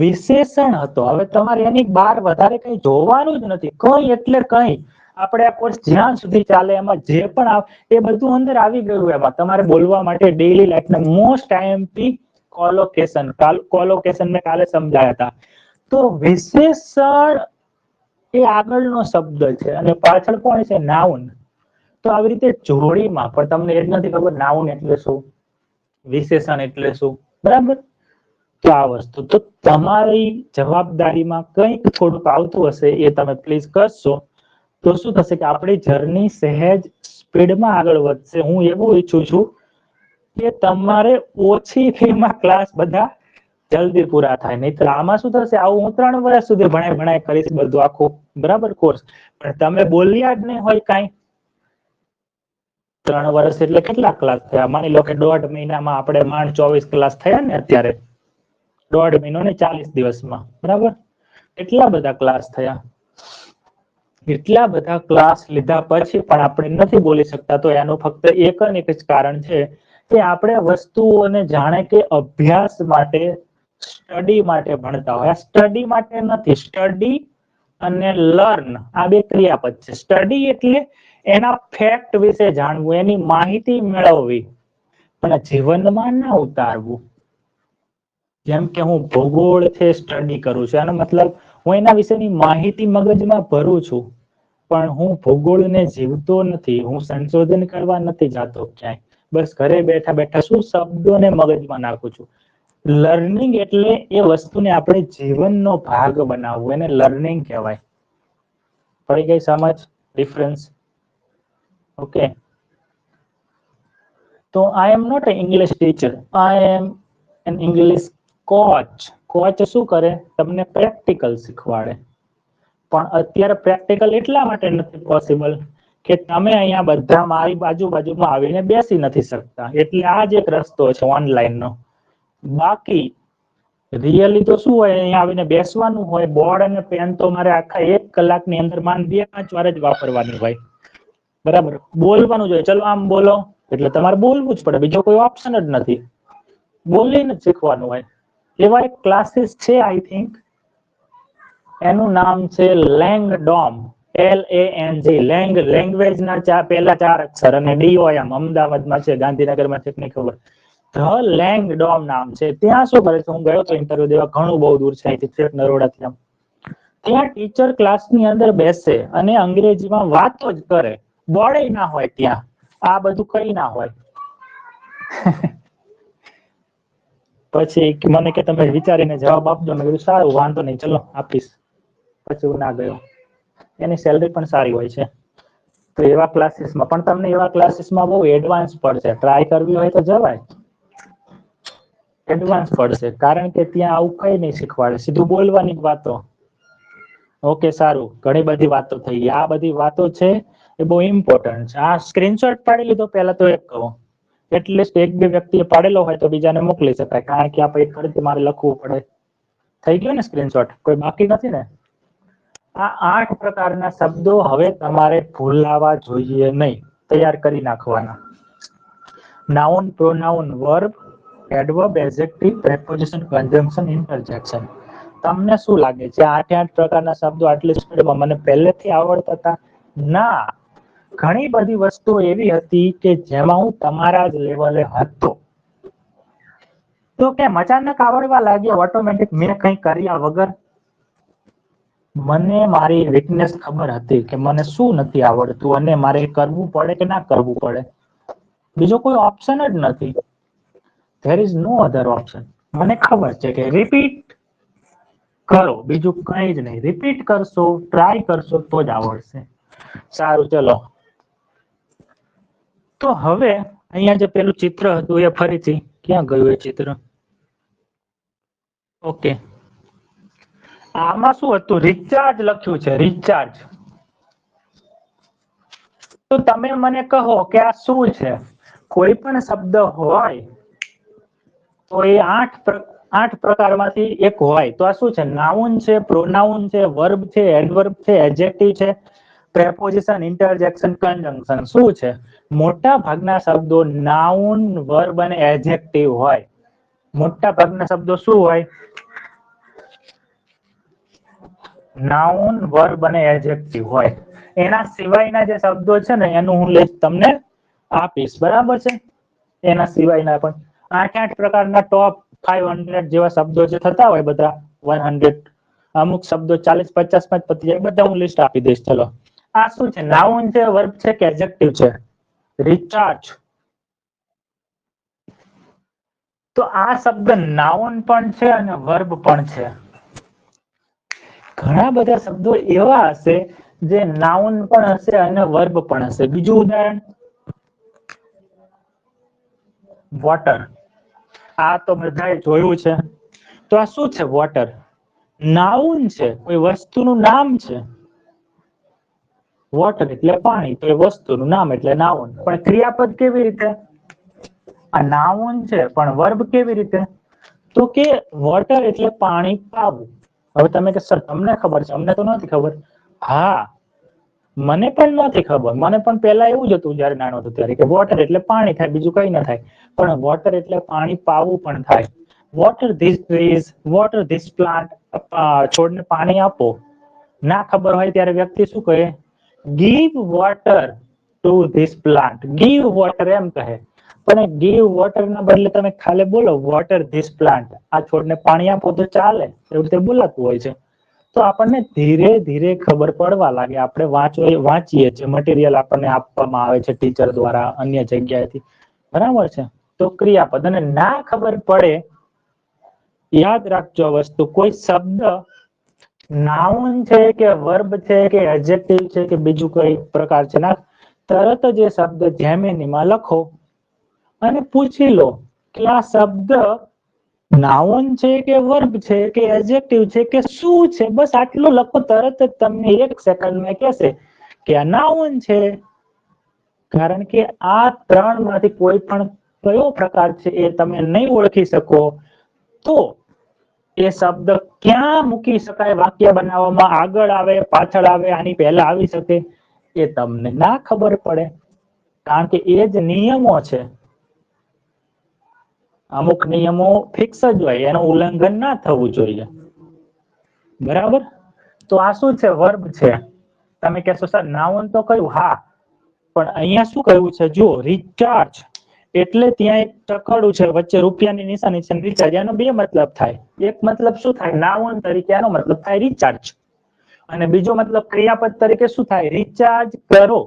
વિશેષણ હતો. હવે તમારે એની બહાર વધારે કઈ જોવાનું જ નથી. કઈ એટલે કઈ. આપણે આ કોર્સ જ્યાં સુધી ચાલે એમાં જે પણ એ બધું અંદર આવી ગયું. એમાં તમારે બોલવા માટે ડેઈલી લાઈફના મોસ્ટ આઈએમપી કોલોકેશન મેં કાલે સમજાયા હતા. તો વિશેષણ એ આગળનો શબ્દ છે અને પાછળ કોણ છે? નાઉન. તો આવી રીતે જોડીમાં પણ તમને એ જ નથી ખબર નાઉન એટલે શું, વિશેષણ એટલે શું. બરાબર? તો આ વસ્તુ તો તમારી જવાબદારીમાં કંઈક થોડુંક આવતું હશે એ તમે પ્લીઝ કરશો તો શું થશે કે આપણી જર્ની સહેજ સ્પીડમાં આગળ વધશે. હું એવું ઈચ્છું છું કે તમારે ઓછી ફીમાં ક્લાસ બધા જલ્દી પૂરા થાય. નહીં આમાં શું થશે? આવું હું 3 વર્ષ સુધી ભણાય કરીશ બધું આખું બરાબર કોર્સ, પણ તમે બોલ્યા જ નહીં હોય કાંઈ. 3 વર્ષ એટલે કેટલા ક્લાસ થયા? માની લો કે 1.5 મહિનામાં આપણે માંડ 24 ક્લાસ થયા ને અત્યારે. 1.5 મહિનો ને 40 દિવસમાં. બરાબર? એટલા બધા ક્લાસ થયા. એટલા બધા ક્લાસ લીધા પછી પણ આપણે નથી બોલી શકતા. તો એનું ફક્ત એક જ કારણ છે કે આપણે વસ્તુઓને જાણે કે અભ્યાસ માટે, સ્ટડી માટે ભણતા હોય. સ્ટડી માટે નથી. સ્ટડી અને લર્ન આ 2 ક્રિયાપદ છે. સ્ટડી એટલે એના ફેક્ટ વિશે જાણવું, એની માહિતી મેળવવી, પણ જીવનમાં ના ઉતારવું. જેમ કે હું ભૂગોળ છે સ્ટડી કરું છું, એનો મતલબ હું એના વિશેની માહિતી મગજમાં ભરું છું, પણ હું ભૂગોળને જીવતો નથી, હું સંશોધન કરવા નથી જાતો ક્યાંય, બસ ઘરે બેઠા બેઠા શું શબ્દોને મગજમાં નાખું છું. લર્નિંગ એટલે એ વસ્તુને આપણે જીવનનો ભાગ બનાવવો, એને લર્નિંગ કહેવાય. પડી ગઈ સમજ ડિફરન્સ? ઓકે. તો I am not a English teacher, I am an English coach. Coach શું કરે? તમને પ્રેક્ટિકલ શીખવાડે. પણ અત્યારે પ્રેક્ટિકલ એટલા માટે નથી પોસિબલ કે તમે અહીંયા બધા મારી બાજુમાં આવીને બેસી નથી શકતા, એટલે આ જ એક રસ્તો છે ઓનલાઈનનો. બાકી રિયલી તો શું હોય, અહીંયા આવીને બેસવાનું હોય, બોર્ડ અને પેન તો મારે આખા 1 કલાકની અંદર 2-5 વાર જ વાપરવાની હોય. બરાબર? બોલવાનું જોઈએ, ચલો આમ બોલો એટલે તમારે બોલવું જ પડે, બીજો કોઈ ઓપ્શન જ નથી, બોલીને જ શીખવાનું હોય. એવા એક ક્લાસીસ છે, આઈ થિંક એનું નામ છે લેંગડોમ, LANG, લેંગ લેંગ્વેજના પહેલા 4 અક્ષર અને DOM, અમદાવાદમાં છે, ગાંધીનગરમાં છે નહીં ખબર. ધ લેંગડોમ નામ છે. ત્યાં શું કરે છે, હું ગયો તો ઇન્ટરવ્યુ દેવા, ઘણું બહુ દૂર છે અહીંથી, નરોડાથી. ત્યાં ટીચર ક્લાસની અંદર બેસે અને અંગ્રેજીમાં વાતો જ કરે, બોર્ડે ના હોય ત્યાં, આ બધું કઈ ના હોય. પછી મને કે તમે વિચારીને જવાબ આપજો. મેં કીધું સારું, વાંધો નહીં, ચલો આપીશ. પછી હું ના ગયો. એની સેલરી પણ સારી હોય છે. તો એવા ક્લાસીસમાં પણ તમને એવા ક્લાસીસમાં બહુ એડવાન્સ પડશે, ટ્રાય કરવી હોય તો જવાય. એડવાન્સ પડશે, કારણ કે ત્યાં આવું કઈ નહીં શીખવાડે, સીધું બોલવાની વાતો. ઓકે સારું, ઘણી બધી વાતો થઈ ગઈ. આ બધી વાતો છે એ બહુ ઇમ્પોર્ટન્ટ છે. આ સ્ક્રીનશોટ પાડી લીધો, પહેલા તો એક કહો, એટલીસ્ટ 1-2 વ્યક્તિએ પાડેલો હોય તો બીજાને મોકલી શકાય, કારણ કે આપણે ફરીથી મારે લખવું પડે. થઈ ગયો ને સ્ક્રીનશોટ? કોઈ બાકી નથી ને? આ 8 પ્રકારના શબ્દો હવે તમારે ભૂલાવા જોઈએ નહીં, તૈયાર કરી નાખવાના. Noun, pronoun, verb, adverb, adjective, preposition, conjunction, interjection. તમને શું લાગે છે 8 પ્રકારના શબ્દો આટલી સ્પીડમાં મને પહેલેથી આવડતા હતા? ના, ઘણી બધી વસ્તુઓ એવી હતી કે જેમાં હું તમારા જ લેવલે હતો. તો કેમ અચાનક આવડવા લાગ્યા ઓટોમેટિક, મેં કંઈ કર્યા વગર? મને મારી વીકનેસ ખબર હતી કે મને શું નથી આવડતું અને મારે કરવું પડે કે ના કરવું પડે. બીજો કોઈ ઓપ્શન જ નથી. There is no other option. મને ખબર છે કે રિપીટ કરો, બીજું કંઈ જ નહીં. રિપીટ કરશો, ટ્રાય કરશો તો જ આવડશે. સારું, ચલો. તો હવે અહીંયા જે પેલું ચિત્ર હતું એ ફરીથી ક્યાં ગયું એ ચિત્ર? ઓકે, આમાં શું હતું? રિચાર્જ લખ્યું છે, રિચાર્જ. તો તમે મને કહો કે આ શું છે? કોઈ પણ શબ્દ હોય તો એ 8 પ્રકારમાંથી એક હોય તો આ શું છે? નાઉન છે, પ્રોનાઉન છે, વર્બ છે, એડવર્બ છે, એડજેક્ટિવ છે, પ્રેપોઝિશન, ઇન્ટરજેક્શન, કન્જંક્શન. શું છે? મોટા ભાગના શબ્દો નાઉન, વર્બ અને એડજેક્ટિવ હોય. મોટા ભાગના શબ્દો શું હોય? નાઉન, વર્બ અને એડજેક્ટિવ હોય. એના સિવાયના જે શબ્દો છે ને એનું હું લિસ્ટ તમને આપીશ, બરાબર છે? એના સિવાયના પણ 8 પ્રકારના ટોપ 500 જેવા શબ્દો જે થતા હોય, બધા 100, અમુક શબ્દો 40-50 માં જ પતી જાય, બધા હું લિસ્ટ આપી દઈશ. ચલો, આ શું છે? નાઉન છે, વર્બ છે કે એડજેક્ટિવ છે? રિચાર્જ. તો આ શબ્દ નાઉન પણ છે અને વર્બ પણ છે. ઘણા બધા શબ્દો એવા હશે જે નાઉન પણ હશે અને વર્બ પણ હશે. બીજું ઉદાહરણ, વોટર. આ તો બધાએ જોયું છે. તો આ શું છે? વોટર નાઉન છે, કોઈ વસ્તુનું નામ છે. વોટર એટલે પાણી, તો એ વસ્તુનું નામ એટલે નાઉન. પણ ક્રિયાપદ કેવી રીતે? આ નાઉન છે પણ વર્બ કેવી રીતે? તો કે વોટર એટલે પાણી પાવું. હવે તમે કે સર તમને ખબર છે, અમને તો નથી ખબર. હા, મને પણ નથી ખબર. મને પણ પહેલા એવું જ હતું જયારે નાનો હતો ત્યારે, કે વોટર એટલે પાણી થાય, બીજું કઈ ના થાય. પણ વોટર એટલે પાણી પાવું પણ થાય. Water this trees, water this plant. છોડને પાણી આપો. ના ખબર હોય ત્યારે વ્યક્તિ શું કહે? Give water to this plant. Give water એમ કહે. પણ ગીવ વોટર ના બદલે તમે ખાલી બોલો વોટર ધીસ પ્લાન્ટ, આ છોડને પાણી આપો તો ચાલે, એવું રીતે બોલાતું હોય છે. તો આપણને ધીરે ધીરે ખબર પડવા લાગે. આપણે વાંચીએ છીએ, મટીરિયલ આપણને આપવામાં આવે છે ટીચર દ્વારા, અન્ય જગ્યાએથી, બરાબર છે. તો ક્રિયાપદ. અને ના ખબર પડે, યાદ રાખજો વસ્તુ, કોઈ શબ્દ નાઉન છે કે વર્બ છે કે એડજેક્ટિવ છે કે બીજું કઈ પ્રકાર છે, ના તરત જ એ શબ્દ જેમિનીમાં લખો અને પૂછી લો કે આ શબ્દ નાઉન છે કે વર્બ છે કે એડજેક્ટિવ છે કે શું છે. બસ આટલું લખો, તરત જ તમને 1 સેકન્ડમાં કહેશે કે આ નાઉન છે. કારણ કે આ 3 માંથી કોઈ પણ કયો પ્રકાર છે એ તમે નહીં ઓળખી શકો તો એ શબ્દ ક્યાં મૂકી શકાય વાક્ય બનાવવામાં, આગળ આવે, પાછળ આવે, આની પહેલા આવી શકે, એ તમને ના ખબર પડે. કારણ કે એ જ નિયમો છે. અમુક નિયમો ફિક્સ જ હોય, એનું ઉલ્લંઘન ના થવું જોઈએ, બરાબર. તો આ શું છે? વર્બ છે. તમે કહેશો સર નાઉન તો કયું? હા, પણ અહીંયા શું કહ્યું છે? જુઓ, રિચાર્જ એટલે ત્યાં એક ટકડું છે, વચ્ચે રૂપિયાની નિશાની છે, રિચાર્જ. એનો 2 મતલબ થાય. એક મતલબ શું થાય? નાઉન તરીકે એનો મતલબ થાય રિચાર્જ, અને બીજો મતલબ ક્રિયાપદ તરીકે શું થાય? રિચાર્જ કરો.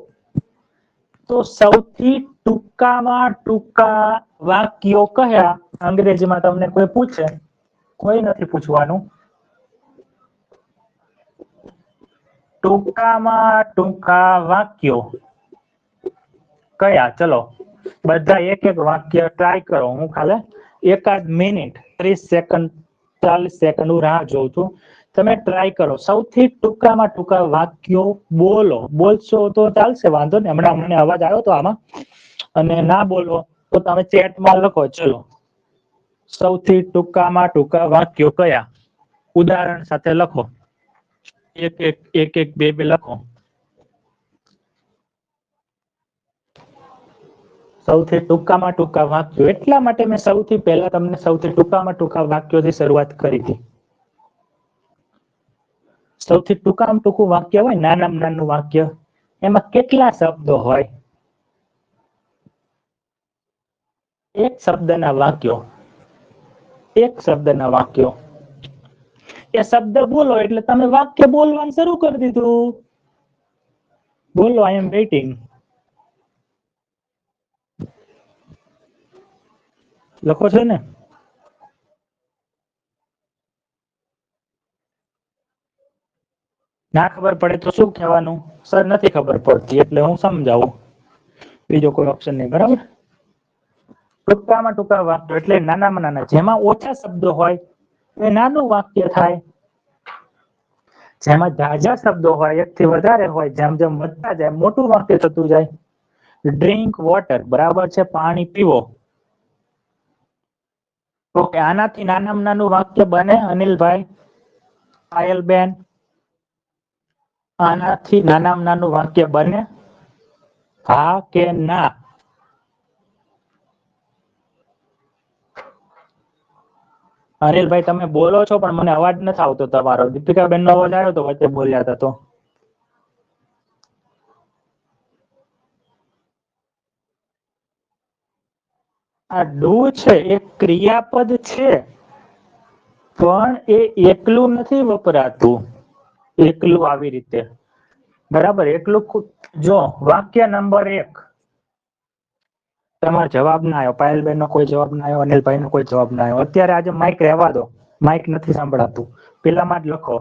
તો સૌથી ટૂંકામાં ટૂંકા વાક્યો કયા? અંગ્રેજીમાં તમને કોઈ પૂછે, કોઈ નથી પૂછવાનું, ટૂંકામાં ટૂંકા વાક્યો કયા? ચલો બધા એક એક વાક્ય ટ્રાય કરો. હું ખાલી 1 મિનિટ 30 સેકન્ડ 40 સેકન્ડ હું રાહ જોઉં છું. તમે ટ્રાય કરો. સૌથી ટૂંકામાં ટૂંકા વાક્યો બોલો. બોલશો તો ચાલશે, વાંધો નહીં. હમણાં મને અવાજ આવ્યો તો આમાં, અને ના બોલો તો તમે ચેટમાં લખો. ચલો, સૌથી ટૂંકામાં ટૂંકા વાક્યો કયા? ઉદાહરણ સાથે લખો. એક બે લખો. સૌથી ટૂંકામાં ટૂંકા વાક્યો. એટલા માટે મેં સૌથી પહેલા તમને સૌથી ટૂંકામાં ટૂંકા વાક્યોથી શરૂઆત કરી હતી. સૌથી ટૂંકામાં ટૂંકું વાક્ય હોય, નાનામાં નાનું વાક્ય, એમાં કેટલા શબ્દો હોય? એક શબ્દના વાક્યો. એક શબ્દના વાક્યો. એ શબ્દ બોલો એટલે તમે વાક્ય બોલવાનું શરૂ કરી દીધું. બોલો, આઈ એમ વેઇટિંગ. લખો છો ને? ના ખબર પડે તો શું કહેવાનું? સર નથી ખબર પડતી, એટલે હું સમજાવું. બીજો કોઈ ઓપ્શન નહીં, બરાબર. ટૂંકામાં ટૂંકા વાક્યો એટલે નાનામાં નાના. જેમાં ઓછા શબ્દો હોય એ નાનું વાક્ય થાય. જેમાં ઝાઝા શબ્દો હોય, એકથી વધારે હોય, જેમ જેમ વધતા જાય મોટું વાક્ય થતું જાય. ડ્રિંક વોટર, બરાબર છે, પાણી પીવો. ઓકે, આનાથી નાનામાં નાનું વાક્ય બને અનિલભાઈ, પાયલબેન? આનાથી નાનામાં નાનું વાક્ય બને? હા કે ના? અનિલભાઈ તમે બોલો છો પણ મને અવાજ નથી આવતો તમારો. દીપિકાબેન નો અવાજ આવ્યો તો વચ્ચે બોલ્યા હતા તો. આ ડુ છે એ ક્રિયાપદ છે, પણ એ એકલું નથી વપરાતું. એકલું આવી રીતે, બરાબર. એકલું જો વાક્ય નંબર 1, તમારો જવાબ ના આવ્યો, પાયલબેન નો કોઈ જવાબ ના આવ્યો, અનિલભાઈ નો કોઈ જવાબ ના આવ્યો. અત્યારે આજે માઇક રહેવા દો, માઇક નથી સંભળાતું. પેલામાં જ લખો.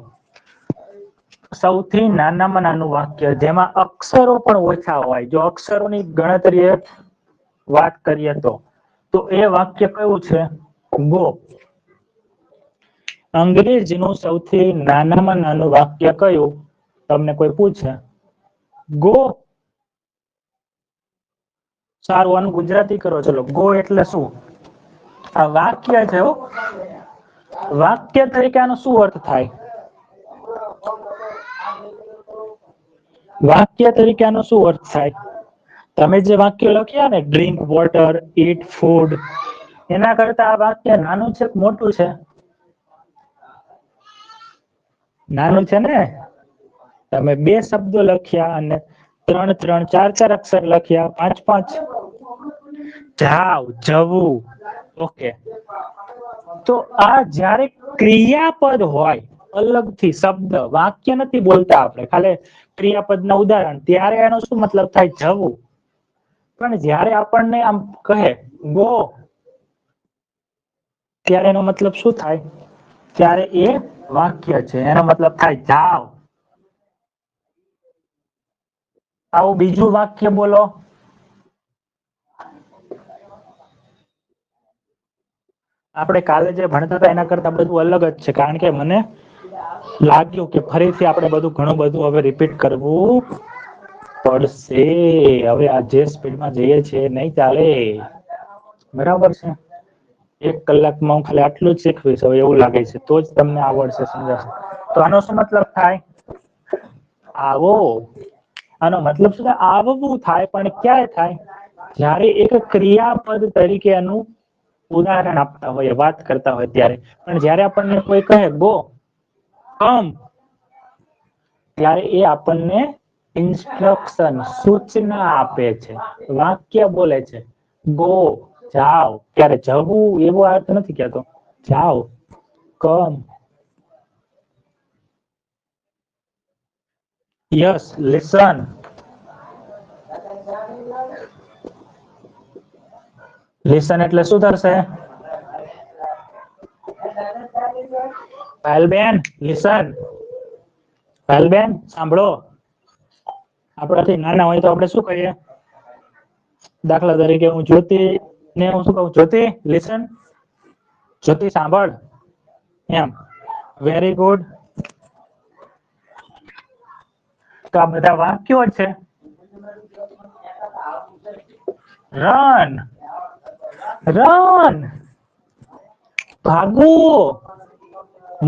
સૌથી નાનામાં નાનું વાક્ય જેમાં અક્ષરો પણ ઓછા હોય, જો અક્ષરોની ગણતરીએ વાત કરીએ તો એ વાક્ય કયું છે? ગો. અંગ્રેજીનું સૌથી નાનામાં નાનું વાક્ય કયું? તમને કોઈ પૂછે, ગો. સારું, આનું ગુજરાતી કરો. ચલો, ગો એટલે શું? આ વાક્ય છે. વાક્ય તરીકે આનો શું અર્થ થાય? વાક્ય તરીકે આનો શું અર્થ થાય? તમે જે વાક્ય લખ્યા ને, ડ્રિંક વોટર, ઈટ ફૂડ, એના કરતા આ વાક્ય નાનું છે કે મોટું છે? નાનું છે ને. તમે 2 શબ્દો લખ્યા અને 3 3 4 4 અક્ષર લખ્યા, 5 5. જાવ, જવું. ઓકે, તો આ જ્યારે ક્રિયાપદ હોય અલગથી શબ્દ વાક્ય નથી બોલતા આપણે, ખાલી ક્રિયાપદના ઉદાહરણ, ત્યારે એનો શું મતલબ થાય? જવું. પણ જ્યારે આપણને આમ કહે ગો, ત્યારે એનો મતલબ શું થાય? ત્યારે એ વાક્ય છે, એનો મતલબ થાય જાઓ. આવું બીજું વાક્ય બોલો. આપણે કાલે જે ભણતા હતા એના કરતા બધું અલગ જ છે, કારણ કે મને લાગ્યું કે ફરીથી આપણે બધું ઘણું બધું હવે રિપીટ કરવું પડશે. હવે આ જે સ્પીડમાં જઈએ છીએ નહીં ચાલે, બરાબર છે? 1 કલાકમાં હું ખાલી આટલું જ શીખવીશ હવે એવું લાગે છે, તો જ તમને આવડશે, સમજાશે. તો આનો શું મતલબ થાય? આવો. આનો મતલબ શું થાય? આવવું થાય, પણ ક્યારે થાય? જ્યારે એક ક્રિયાપદ તરીકે એનું ઉદાહરણ આપતા હોય, વાત કરતા હોય ત્યારે. પણ જ્યારે આપણને કોઈ કહે ગો, કમ, ત્યારે એ આપણને ઇન્સ્ટ્રક્શન, સૂચના આપે છે, વાક્ય બોલે છે. ગો, જાઓ. ત્યારે જવું એવો અર્થ નથી કહેતો, જાઓ, કમ. Yes, listen. લિસન એટલે શું થશે? પાયલબેન, લિસન. પાયલબેન, સાંભળો. આપણાથી નાના હોય તો આપણે શું કહીએ? દાખલા તરીકે હું જ્યોતિ ને હું શું કહું? જ્યોતિ, લિસન. જ્યોતિ, સાંભળ. એમ. Very good. તો આ બધા વાક્યો છે. રન, રન, ભાગો.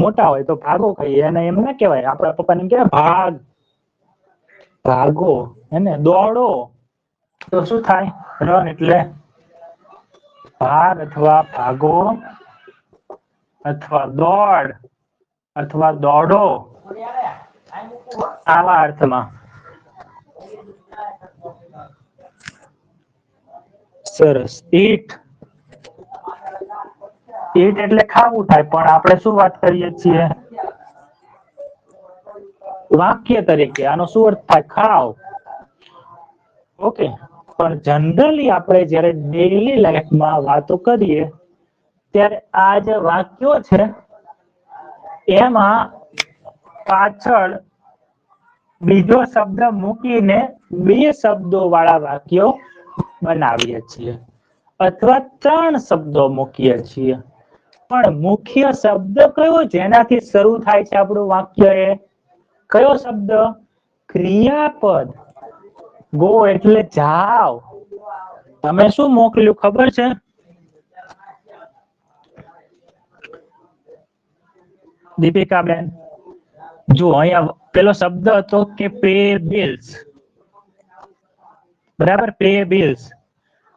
મોટા હોય તો ભાગો કહીએ, અને એમ ના કહેવાય. આપણા પપ્પાને એમ કહેવાય ભાગ, ભાગો. એને દોડો તો શું થાય? રન એટલે ભાગ અથવા ભાગો અથવા દોડ અથવા દોડો, આવા અર્થમાં. સરસ. ઈટ, ઈટ એટલે ખાવું થાય, પણ આપણે શું વાત કરીએ છીએ? વાક્ય તરીકે. આનો શું અર્થ થાય? ખાવ. ઓકે. પણ જનરલી આપણે જ્યારે ડેઈલી લાઈફમાં વાતો કરીએ ત્યારે આ જે વાક્યો છે એમાં પાછળ બીજો શબ્દ મૂકીને 2 શબ્દો વાળા વાક્યો બનાવીએ છીએ, અથવા 3 શબ્દો મૂકીએ છીએ. પણ મુખ્ય શબ્દ કયો જેનાથી શરૂ થાય છે આપણું વાક્ય? એ કયો શબ્દ? ક્રિયાપદ. ગો એટલે જાઓ. તમે શું મોકલ્યું ખબર છે? દીપિકાબેન, જો અહીંયા પેલો શબ્દ હતો કે પે બિલ્સ, બરાબર? Pay bills.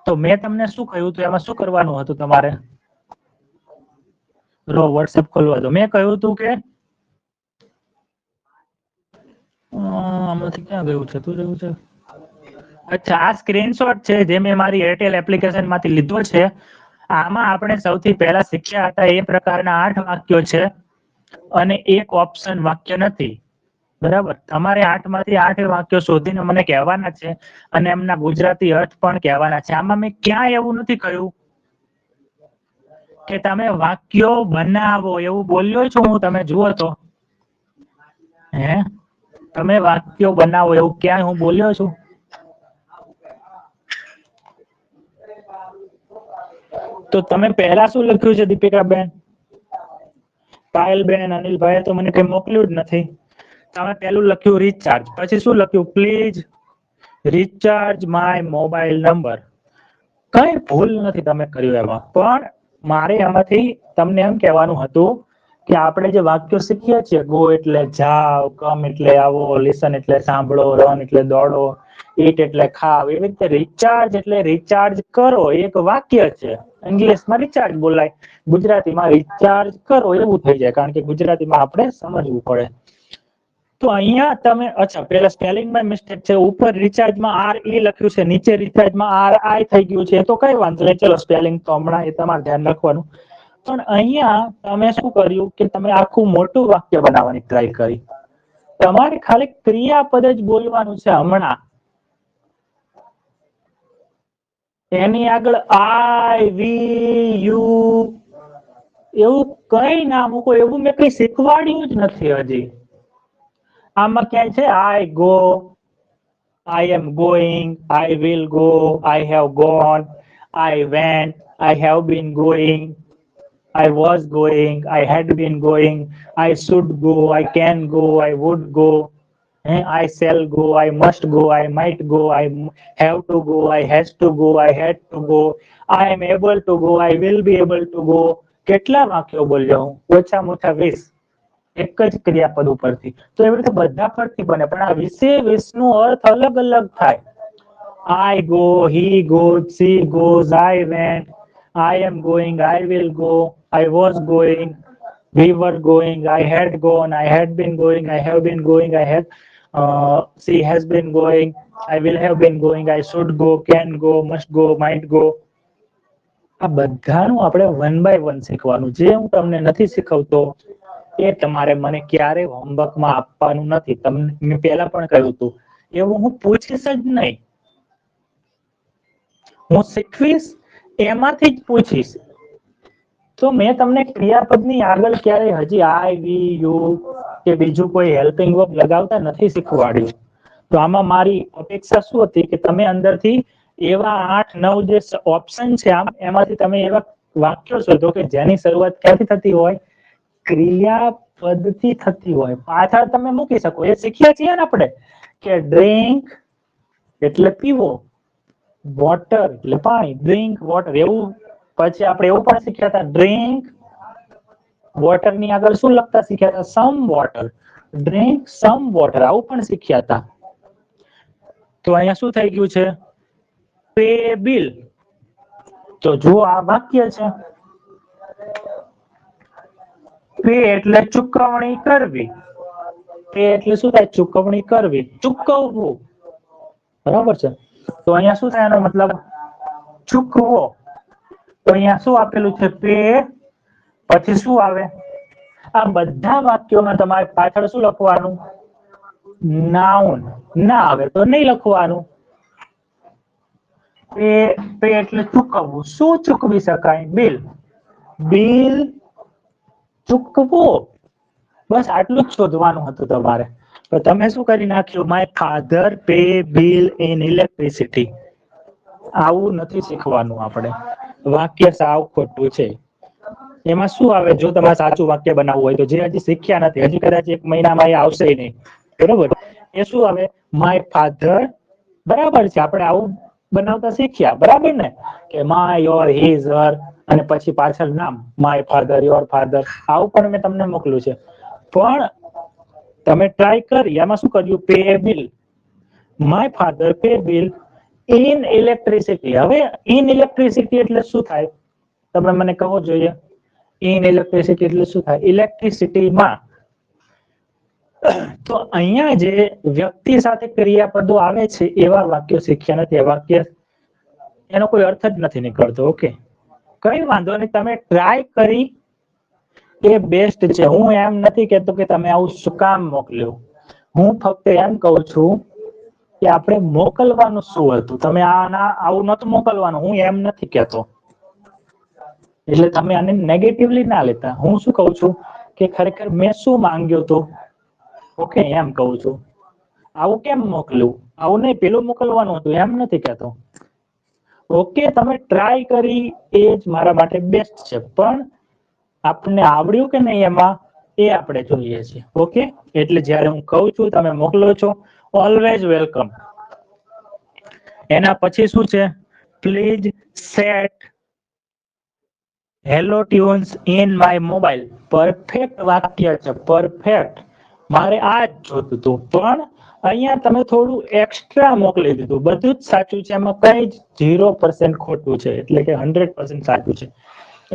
તો મેં તમને શું કહ્યું હતું? એમાં શું કરવાનું હતું તમારે? રો વોટ્સએપ ખોલવા દો. મેં કહ્યું હતું કે આમાંથી ક્યાં ગયું છે? તું રહ્યું છે. અચ્છા, આ સ્ક્રીનશોટ છે જે મેં મારી એરટેલ એપ્લિકેશન માંથી લીધો છે. આમાં આપણે સૌથી પહેલા શીખ્યા હતા એ પ્રકારના 8 વાક્યો છે, અને એક ઓપ્શન વાક્ય નથી, બરાબર? તમારે 8 માંથી 8 વાક્યો શોધીને મને કહેવાના છે, અને એમના ગુજરાતી અર્થ પણ કહેવાના છે. આમાં મેં ક્યાંય એવું નથી કહ્યું કે તમે વાક્યો બનાવો, એવું બોલ્યો છું હું? તમે જુઓ તો. હે, તમે વાક્યો બનાવો એવું ક્યાંય હું બોલ્યો છું? તો તમે પહેલા શું લખ્યું છે દીપિકાબેન? પાયલબેન, અનિલભાઈ તો મને કઈ મોકલ્યું જ નથી. તમે પહેલું લખ્યું રિચાર્જ, પછી શું લખ્યું? Please recharge my mobile number. કઈ ભૂલ નથી તમે કર્યું એમાં, પણ મારે એમાંથી તમને એમ કહેવાનું હતું કે આપણે જે વાક્યો શીખીએ છીએ, ગો એટલે જાઓ, કમ એટલે આવો, લિસન એટલે સાંભળો, રન એટલે દોડો, ઈટ એટલે ખાવ, એવી રીતે રિચાર્જ એટલે રિચાર્જ કરો એક વાક્ય છે. ઇંગ્લિશમાં રિચાર્જ બોલાય, ગુજરાતીમાં રિચાર્જ કરો એવું થઈ જાય, કારણ કે ગુજરાતીમાં આપણે સમજવું પડે. તો અહીંયા તમે, અચ્છા, પેલા સ્પેલિંગમાં મિસ્ટેક છે. ઉપર રિચાર્જમાં આર ઈ લખ્યું છે, નીચે રિચાર્જમાં આર આઈ થઈ ગયું છે. તો કઈ વાંધો નહીં, ચલો સ્પેલિંગ તો હમણાં એ તમારે ધ્યાન રાખવાનું. પણ અહીંયા તમે શું કર્યું કે તમે આખું મોટું વાક્ય બનાવવાની ટ્રાય કરી. તમારે ખાલી ક્રિયાપદ જ બોલવાનું છે હમણાં. એની આગળ આઈ, વી, યુ એવું કઈ ના મૂકો. એવું મેં કઈ શીખવાડ્યું જ નથી હજી. આમાં ક્યાંય છે I go, I am going, I will go, I have gone, I went, I have been going, I was going, I had been going, I should go, I can go, I would go, I shall go, I must go, I might go, I have to go, I has to go, I had to go, I am able to go, I will be able to go. કેટલા વાક્યો બોલ્યો હું? ઓછામાં ઓછા 20. એક જ ક્રિયાપદ ઉપરથી. તો એવી રીતે બધા પરથી બને, પણ આ 20 નો અર્થ અલગ અલગ થાય. I go, he goes, she goes, I went, I am going, I will go, I was going, we were going, I had gone, I had been going, I have been going, she has been going, I will have been going, I should go, can go, must go, might go. આ બધાનું આપણે 1 by 1 શીખવાનું. જે હું તમને નથી શીખવતો એ તમારે મને ક્યારે હોમવર્કમાં આપવાનું નથી. તમને મેં પહેલા પણ કહ્યું હતું, એવું હું પૂછીશ જ નહીં. હું શીખવીશ એમાંથી જ પૂછીશ. તો મેં તમને ક્રિયાપદની આગળ ક્યારે હજી આઈ, વી, યુ કે બીજું કોઈ હેલ્પિંગ વર્બ લગાવતા નથી શીખવાડ્યું. તો આમાં મારી અપેક્ષા શું હતી કે તમે અંદરથી એવા 8-9 જે ઓપ્શન છે આમ એમાંથી તમે એવા વાક્યો શોધો કે જેની શરૂઆત ક્યાંથી થતી હોય? ક્રિયાપદથી થતી હોય. પાછળ તમે મૂકી શકો. એ શીખ્યા છીએ ને આપણે કે ડ્રિંક એટલે પીવો, વોટર એટલે પાણી, ડ્રિંક વોટર. એવું પછી આપણે એવું પણ શીખ્યા હતા, ડ્રિંક વોટર ની આગળ શું લખતા શીખ્યા હતા? Some water. Drink some water, આવું પણ શીખ્યા હતા. તો અહીંયા શું થઈ ગયું છે? Pay bill. તો જો આ વાક્ય છે, પે એટલે ચૂકવણી કરવી. પે એટલે શું થાય? ચૂકવણી કરવી, ચૂકવવું. બરાબર છે. તો અહીંયા શું થાય? એનો મતલબ ચૂકવો. તો અહીંયા શું આપેલું છે? પે. પછી શું આવે? આ બધા વાક્યોમાં તમારે પાછળ શું લખવાનું? નાઉન. ના આવે તો નહીં લખવાનું. પે એટલે ચૂકવવું. શું ચૂકવી શકાય? બિલ. બિલ ચૂકવો. બસ આટલું જ શોધવાનું હતું તમારે. તો તમે શું કરી નાખ્યું? My father pay bill in electricity. આવું નથી શીખવાનું આપણે. વાક્ય સાવ ખોટું છે. એમાં શું આવે? જો તમારે સાચું વાક્ય બનાવવું હોય તો, જે હજી શીખ્યા નથી, હજી કદાચ 1 મહિનામાં એ આવશે નહીં, બરોબર? એ શું આવે? My father. બરાબર છે, આપણે આવું બનાવતા શીખ્યા, બરાબર ને? કે માય, યોર, હિઝ, હર અને પછી પાછળ નામ, માય ફાધર, યોર ફાધર. આવું પણ મેં તમને મોકલ્યું છે. પણ તમે ટ્રાય કરી. એમાં શું કર્યું? Pay bill. My father pay bill in electricity. હવે ઇન ઇલેક્ટ્રિસિટી એટલે શું થાય? તમે મને કહો જોઈએ. ઇન ઇલેક્ટ્રિસિટી એટલે શું થાય? ઇલેક્ટ્રિસિટીમાં. તો અહીંયા જે વ્યક્તિ સાથે ક્રિયાપદો આવે છે એવા વાક્યો શીખ્યા નથી. વાક્ય એનો કોઈ અર્થ જ નથી નીકળતો. ઓકે, કઈ વાંધો નહીં. તમે ટ્રાય કરી એ બેસ્ટ છે. હું એમ નથી કહેતો કે તમે આવું શું કામ મોકલ્યું. હું ફક્ત એમ કહું છું કે આપણે મોકલવાનું શું હતું. તમે આવું નતું મોકલવાનું, હું એમ નથી કહેતો. એટલે તમે આને નેગેટિવલી ના લેતા. હું શું કહું છું કે ખરેખર મેં શું માંગ્યું હતું. ઓકે, એમ કહું છું. આવું કેમ મોકલ્યું? આવું નહીં, પેલું મોકલવાનું હતું, એમ નથી કહેતો. ઓકે, તમે ટ્રાય કરી એ જ મારા માટે બેસ્ટ છે. પણ આપણને આવડ્યું કે નહીં એમાં એ આપણે જોઈએ છીએ. ઓકે, એટલે જ્યારે હું કહું છું તમે મોકલો છો, ઓલવેઝ વેલકમ. એના પછી શું છે? Please set hello tunes in my mobile. Perfect વાક્ય છે, પરફેક્ટ. મારે આ જ જોતું હતું, પણ અહીંયા તમે થોડું એક્સ્ટ્રા મોકલી દીધું. બધું જ સાચું છે, એમાં કઈ જ 0% ખોટું છે, એટલે કે 100% સાચું છે.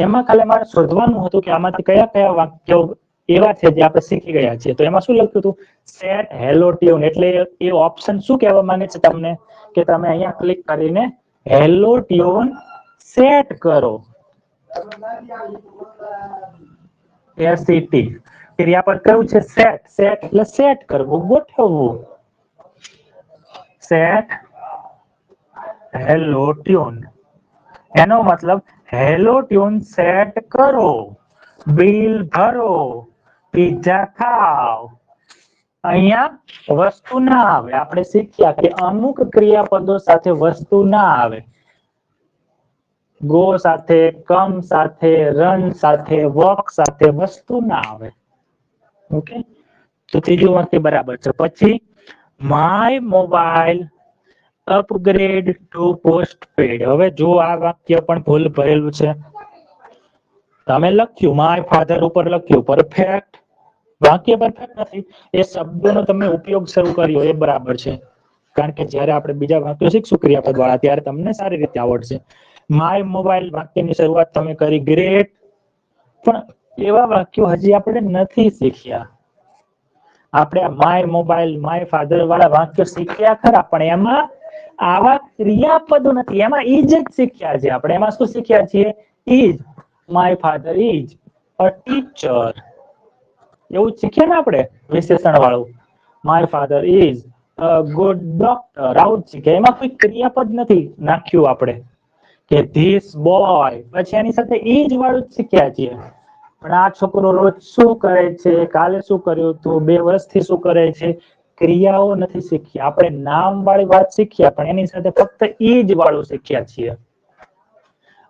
એમાં ખાલી મારે શોધવાનું હતું કે આમાંથી કયા કયા વાક્યો એવા છે જે આપણે શીખી ગયા છીએ. તો એમાં શું લખ્યું હતું? Set hello tune. એટલે એ ઓપ્શન શું કહેવા માંગે છે તમને? કે તમે અહીંયા ક્લિક કરીને હેલો ટ્યુન સેટ કરો. SET ક્રિયાપદ કયું છે? સેટ. સેટ એટલે સેટ કરવું, ગોઠવવું. સેટ હેલો ટ્યુન, એનો મતલબ હેલો ટ્યુન સેટ કરો, બિલ ભરો, પિઝા ખાઓ. અહીંયા વસ્તુ ના આવે. આપણે શીખ્યા કે અમુક ક્રિયાપદો સાથે વસ્તુ ના આવે. ગો સાથે, કમ સાથે, રન સાથે, વોક સાથે વસ્તુ ના આવે. ઓકે, તો ત્રીજું વાક્ય બરાબર છે. પછી my mobile upgrade to postpaid. હવે જો આ વાક્ય પણ ભૂલ ભરેલું છે. તમે લખ્યું માય ફાધર ઉપર લખ્યું પરફેક્ટ, વાક્ય પરફેક્ટ નથી. એ શબ્દોનો તમે ઉપયોગ શરૂ કર્યો એ બરાબર છે, કારણ કે જ્યારે આપણે બીજા વાક્યો શીખશું ક્રિયાપદ વાળા ત્યારે તમને સારી રીતે આવડશે. માય મોબાઈલ વાક્યની શરૂઆત તમે કરી, ગ્રેટ, પણ એવા વાક્યો હજી આપણે નથી શીખ્યા. આપણે માય મોબાઈલ, માય ફાધર વાળા વાક્યો શીખ્યા ખરા, પણ એમાં આવા ક્રિયાપદો નથી. એમાં ઈજ જ શીખ્યા છે આપણે. એમાં શું શીખ્યા છીએ? ઈજ. My father is a teacher, એવું શીખ્યા ને આપણે, વિશેષણ વાળું. My father is a good doctor, આવું જ શીખ્યા. એમાં કોઈ ક્રિયાપદ નથી નાખ્યું આપણે કે ધીસ બોય, પછી એની સાથે ઈજ વાળું જ શીખ્યા છીએ. પણ આ છોકરો રોજ શું કરે છે, કાલે શું કર્યું હતું, 2 વર્ષથી શું કરે છે, ક્રિયાઓ નથી શીખ્યા. આપણે નામ વાળી વાત શીખ્યા, પણ એની સાથે ફક્ત ઈજ વાળું શીખ્યા છીએ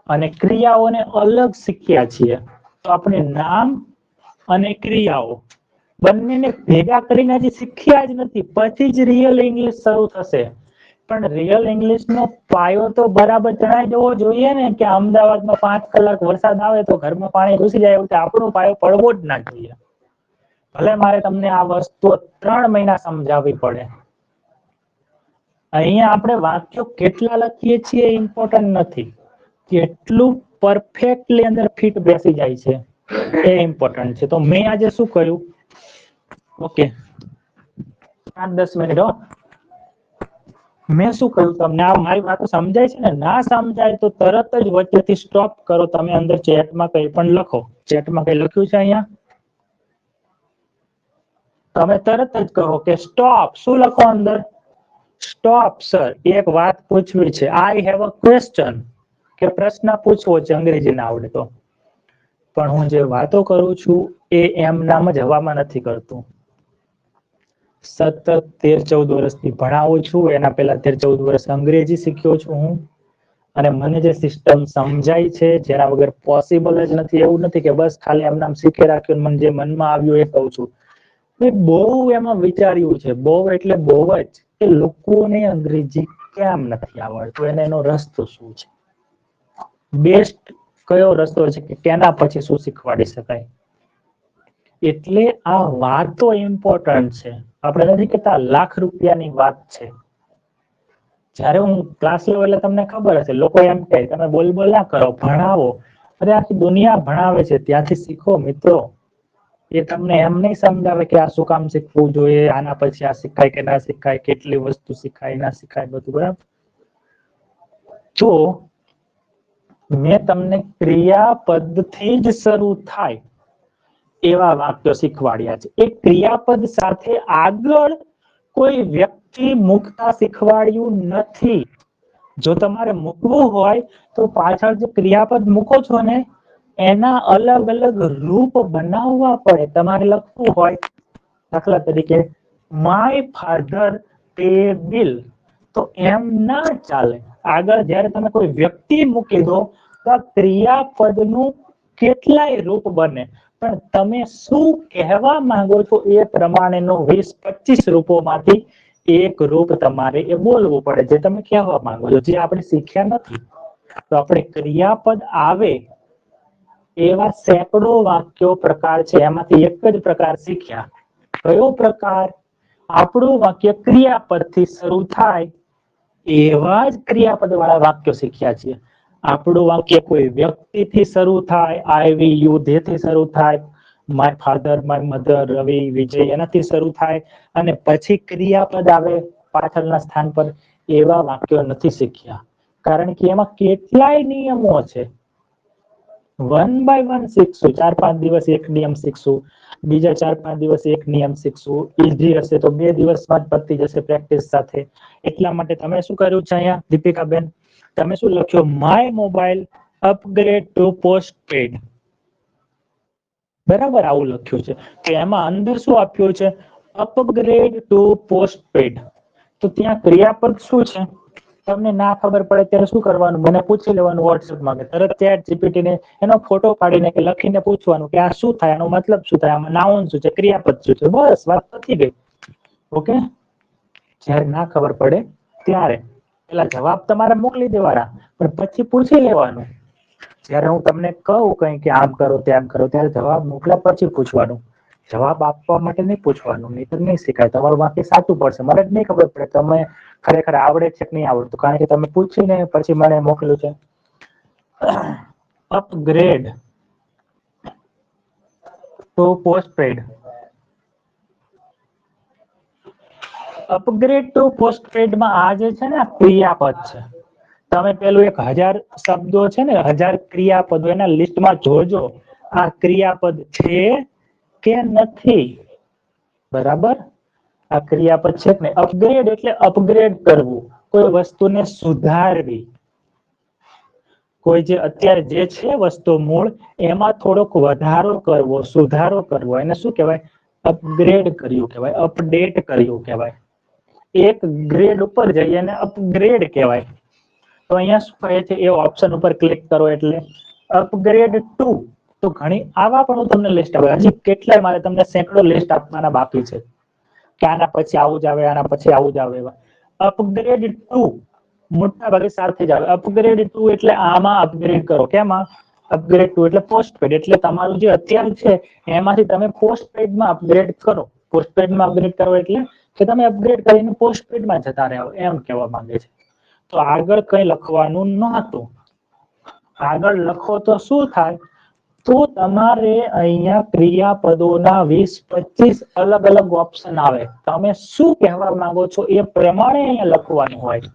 અને ક્રિયાઓને અલગ શીખ્યા છીએ. તો આપણે નામ અને ક્રિયાઓ બંનેને ભેગા કરીને હજી શીખ્યા જ નથી. પછી જ રિયલ ઇંગ્લિશ શરૂ થશે. પણ રિયલ ઇંગ્લિશનો પાયો તો બરાબર જણાઈ દેવો જોઈએ ને, કે અમદાવાદમાં 5 કલાક વરસાદ આવે તો ઘરમાં પાણી ઘૂસી જાય, એવું આપણો પાયો પડવો જ ના જોઈએ. ભલે મારે તમને આ વસ્તુ 3 મહિના સમજાવવી પડે. અહીંયા આપણે વાક્યો કેટલા લખીએ છીએ ઇમ્પોર્ટન્ટ નથી, કેટલું પરફેક્ટલી અંદર ફિટ બેસી જાય છે એ ઇમ્પોર્ટન્ટ છે. તો મેં આજે શું કર્યું, ઓકે 5-10 મિનિટ હો, મેં શું કહ્યું તમને, આ મારી વાતો સમજાય છે ને? ના સમજાય તો તરત જ વચ્ચેથી સ્ટોપ કરો. તમે અંદર ચેટમાં કંઈ પણ લખો. ચેટમાં કંઈ લખ્યું છે અહીંયા? તમે તરત જ કહો કે સ્ટોપ. શું લખો અંદર? સ્ટોપ સર, એક વાત પૂછવી છે. આઈ હેવ અ ક્વેશ્ચન, કે પ્રશ્ન પૂછવો છે, અંગ્રેજી ના આવડે તો. પણ હું જે વાતો કરું છું એ એમ નામ જ હવામાં નથી કરતું. સતત 13-14 વર્ષથી ભણાવું છું. એના પહેલા 13-14 વર્ષ અંગ્રેજી શીખ્યો છું હું. અને મને જે સિસ્ટમ સમજાય છે, જેના વગર પોસિબલ જ નથી. એવું નથી કે બસ ખાલી એમ નામ શીખી રાખ્યું, મને જે મનમાં આવ્યું એ કહું છું. બહુ એમાં વિચાર્યું છે, બહુ એટલે બહુ જ, કે લોકોને અંગ્રેજી કેમ નથી આવડતું, એને એનો રસ્તો શું છે, બેસ્ટ કયો રસ્તો છે, કે તેના પછી શું શીખવાડી શકાય. એટલે આ વાતો ઇમ્પોર્ટન્ટ છે. આપણે નથી કહેતા લાખ રૂપિયાની વાત છે. જ્યારે હું ક્લાસ લઉં એટલે તમને ખબર હશે, લોકો એમ કહે તમે બોલ ના કરો, ભણાવો. અરે આખી દુનિયા ભણાવે છે, ત્યાંથી શીખો મિત્રો. એ તમને એમ નહીં સમજાવે કે આ શું કામ શીખવું જોઈએ, આના પછી આ શીખાય કે ના શીખાય, કેટલી વસ્તુ શીખાય ના શીખાય, બધું બરાબર. તો મેં તમને ક્રિયાપદથી જ શરૂ થાય એવા વાક્યો શીખવાડ્યા છે. એ ક્રિયાપદ સાથે આગળ કોઈ વ્યક્તિ મૂકતા શીખવાડ્યું નથી. જો તમારે મૂકવું હોય તો પાછળ જે ક્રિયાપદ મૂકો છો ને એના અલગ અલગ રૂપ બનાવવા પડે. તમારે લખવું હોય દાખલા તરીકે માય ફાધર પે બિલ, તો એમ ના ચાલે. આગળ જ્યારે તમે કોઈ વ્યક્તિ મૂકી દો તો ક્રિયાપદનું કેટલાય રૂપ બને, પણ તમે શું કહેવા માંગો છો એ પ્રમાણેનો 20-25 રૂપોમાંથી એક રૂપ તમારે એ બોલવું પડે જે તમે કહેવા માંગો છો, જે આપણે શીખ્યા નથી. તો આપણે ક્રિયાપદ આવે એવા સેંકડો વાક્યો પ્રકાર છે, એમાંથી એક જ પ્રકાર શીખ્યા. કયો પ્રકાર? આપણું વાક્ય ક્રિયાપદથી શરૂ થાય એવા જ ક્રિયાપદ વાળા વાક્યો શીખ્યા છીએ. આપણું વાક્ય કોઈ વ્યક્તિથી શરૂ થાય, આઈ યુ થી શરૂ થાય, માય ફાધર, માય મધર, રવિ, વિજય, એનાથી શરૂ થાય અને પછી ક્રિયાપદ આવે પાછળના સ્થાન પર, એવા વાક્યો નથી શીખ્યા. કારણ કે એમાં કેટલાય નિયમો છે. 1 બાય 1 શીખશું, 4-5 દિવસ એક નિયમ શીખશું, બીજા 4-5 દિવસ એક નિયમ શીખશું. ઈઝી હશે તો 2 દિવસમાં જ પતી જશે પ્રેક્ટિસ સાથે. એટલા માટે તમે શું કર્યું છે અહીંયા દીપિકાબેન, તમે શું લખ્યું, my mobile upgrade to postpaid. બરાબર આવું લખ્યું છે કે એમાં અંદર શું આપ્યું છે, અપગ્રેડ ટુ પોસ્ટપેડ. તો ત્યાં ક્રિયાપદ શું છે, તમને ના ખબર પડે ત્યારે શું કરવાનું, મને પૂછી લેવાનું વોટ્સએપમાં કે તરત ચેટ જીપીટી ને એનો ફોટો પાડીને કે લખીને પૂછવાનું કે આ શું થાય, આનો મતલબ શું થાય, આમાં નાઉન શું છે, ક્રિયાપદ શું છે, બસ વાત પતી ગઈ. ઓકે, જ્યારે ના ખબર પડે ત્યારે પેલા જવાબ તમારે મોકલી દેવાના, પણ પછી પૂછી લેવાનું. જ્યારે હું તમને કહું કઈ કે આમ કરો તેમ કરો ત્યારે જવાબ મોકલ્યા પછી પૂછવાનું, જવાબ આપવા માટે નહીં પૂછવાનું, નહીતર નહીં શીખાય. તમારું વાક્ય સાચું પડશે, મને જ નહીં ખબર પડે તમે ખરેખર આવડે છે કે નહીં આવડતું, કારણ કે તમે પૂછીને પછી મને મોકલ્યું છે. Upgrade to postpaid. Upgrade to postpaid માં આ જે છે ને આ ક્રિયાપદ છે. તમે પેલું 1000 શબ્દો છે ને 1000 ક્રિયાપદો એના લિસ્ટમાં જોજો આ ક્રિયાપદ છે કે નથી. બરાબર, આ ક્રિયાપદ છે ને. અપગ્રેડ એટલે અપગ્રેડ કરવું, કોઈ વસ્તુને સુધારવી, કોઈ જે અત્યારે જે છે વસ્તુ મૂળ એમાં થોડોક વધારો કરવો, સુધારો કરવો, એને શું કહેવાય, અપગ્રેડ કર્યું કહેવાય, અપડેટ કર્યું કહેવાય. એક ગ્રેડ ઉપર જઈએ અને અપગ્રેડ કહેવાય. તો અહીંયા શું કહે છે, એ ઓપ્શન ઉપર ક્લિક કરો એટલે અપગ્રેડ ટુ. તો ઘણી આવા પણ હું તમને લિસ્ટ આપે, હજી કેટલાય મારે તમને સેંકડો લિસ્ટ આપવાના બાકી છે કે આના પછી આવું જ આવે, આના પછી આવું જ આવે. અપગ્રેડ ટુ મોટા ભાગે સાથે જ આવે. અપગ્રેડ ટુ એટલે આમાં અપગ્રેડ કરો, કેમાં અપગ્રેડ ટુ એટલે પોસ્ટપેડ, એટલે તમારું જે અત્યારે છે એમાંથી તમે પોસ્ટપેડમાં અપગ્રેડ કરો. પોસ્ટપેડમાં અપગ્રેડ કરો એટલે કે તમે અપગ્રેડ કરીને પોસ્ટપેડમાં જતા રહો, એમ કહેવા માંગે છે. તો આગળ કઈ લખવાનું નહોતું, આગળ લખો તો શું થાય, તો તમારે અહીંયા ક્રિયાપદોના 20-25 અલગ અલગ ઓપ્શન આવે. તમે શું કહેવા માંગો છો એ પ્રમાણે અહીંયા લખવાનું હોય.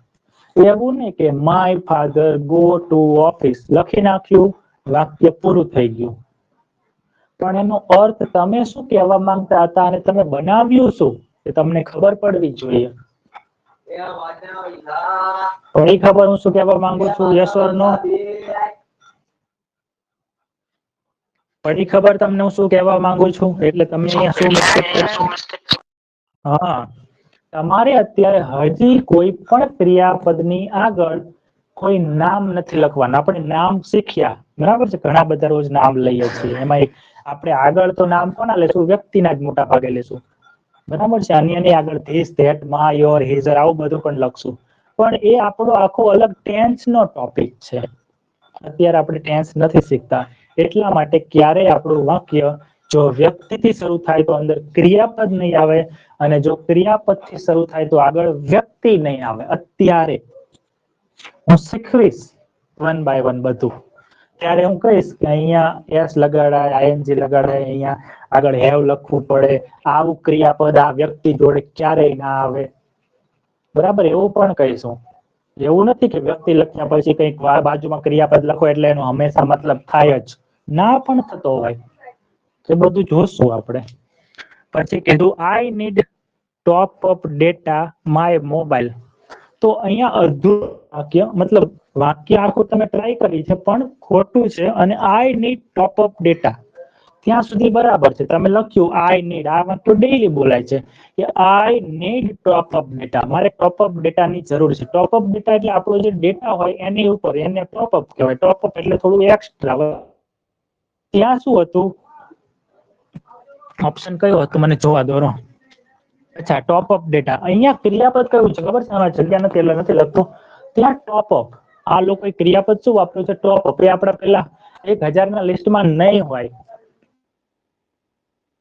એવું નહીં કે my father go to office લખી નાખ્યું, વાક્ય પૂરું થઈ ગયું. પણ એનો અર્થ તમે શું કહેવા માંગતા હતા અને તમે બનાવ્યું શું એ તમને ખબર પડવી જોઈએ. પડી ખબર હું શું કહેવા માંગુ છું, યસ ઓર નો? પડી ખબર તમને હું શું કહેવા માંગુ છું, એટલે તમે અહીંયા શું મિસ્ટેક કરશો? હા, તમારે અત્યારે હજી કોઈ પણ ક્રિયાપદની આગળ કોઈ નામ નથી લખવાનું. આપણે નામ શીખ્યા, બરાબર છે, ઘણા બધા રોજ નામ લઈએ છીએ, એમાં આપણે આગળ તો નામ કોના લેશું, વ્યક્તિના જ મોટા ભાગે લેશું, બરાબર છે. અન્યની આગળ ધીસ, ધેટ, માં, યોર, હિઝર આવું બધું પણ લખશું, પણ એ આપણો આખો અલગ ટેન્સ નો ટોપિક છે. અત્યારે આપણે ટેન્સ નથી શીખતા, એટલા માટે ક્યારેય આપણું વાક્ય જો વ્યક્તિથી શરૂ થાય તો અંદર ક્રિયાપદ નહીં આવે, અને જો ક્રિયાપદથી શરૂ થાય તો આગળ વ્યક્તિ નહીં આવે. અત્યારે હું શીખવીશ 1 બાય 1 બધું, ત્યારે હું કહીશ કે અહીંયા એસ લગાડાય, આઈએનજી લગાડાય, અહીંયા આગળ હેવ લખવું પડે, આવું ક્રિયાપદ આ વ્યક્તિ જોડે ક્યારેય ના આવે, બરાબર, એવું પણ કહીશું. એવું નથી કે વ્યક્તિ લખ્યા પછી કંઈક બાજુમાં ક્રિયાપદ લખો એટલે એનો હંમેશા મતલબ થાય જ ના, પણ થતો હોય. એ બધું જોશું આપણે. પછી કીધું I need top up data my mobile. તો અહીંયા અડધું વાક્ય, મતલબ વાક્ય આખું તમે ટ્રાય કરી છે પણ ખોટું છે, અને I need top up data ત્યાં સુધી બરાબર છે. તમે લખ્યું આઈ નીડ, આ વાક્ય ડેઈલી બોલાય છે કે I need top up data, મારે ટોપ અપ ડેટાની જરૂર છે. ટોપ અપ ડેટા એટલે આપણો જે ડેટા હોય એની ઉપર, એને ટોપ અપ કહેવાય. ટોપ અપ એટલે થોડું એક્સ્ટ્રા. ત્યાં શું હતું, ઓપ્શન કયો હતું મને જોવા દો. અચ્છા, ટોપ અપ ડેટા. અહીંયા ક્રિયાપદ કયું છે ખબર છે, આમાં જગ્યા નથી એટલે નથી લખતું. ત્યાં ટોપ અપ, આ લોકોએ ક્રિયાપદ શું વાપર્યું છે, ટોપ અપ. એ આપણા પેલા 1000 ના લિસ્ટમાં નહીં હોય,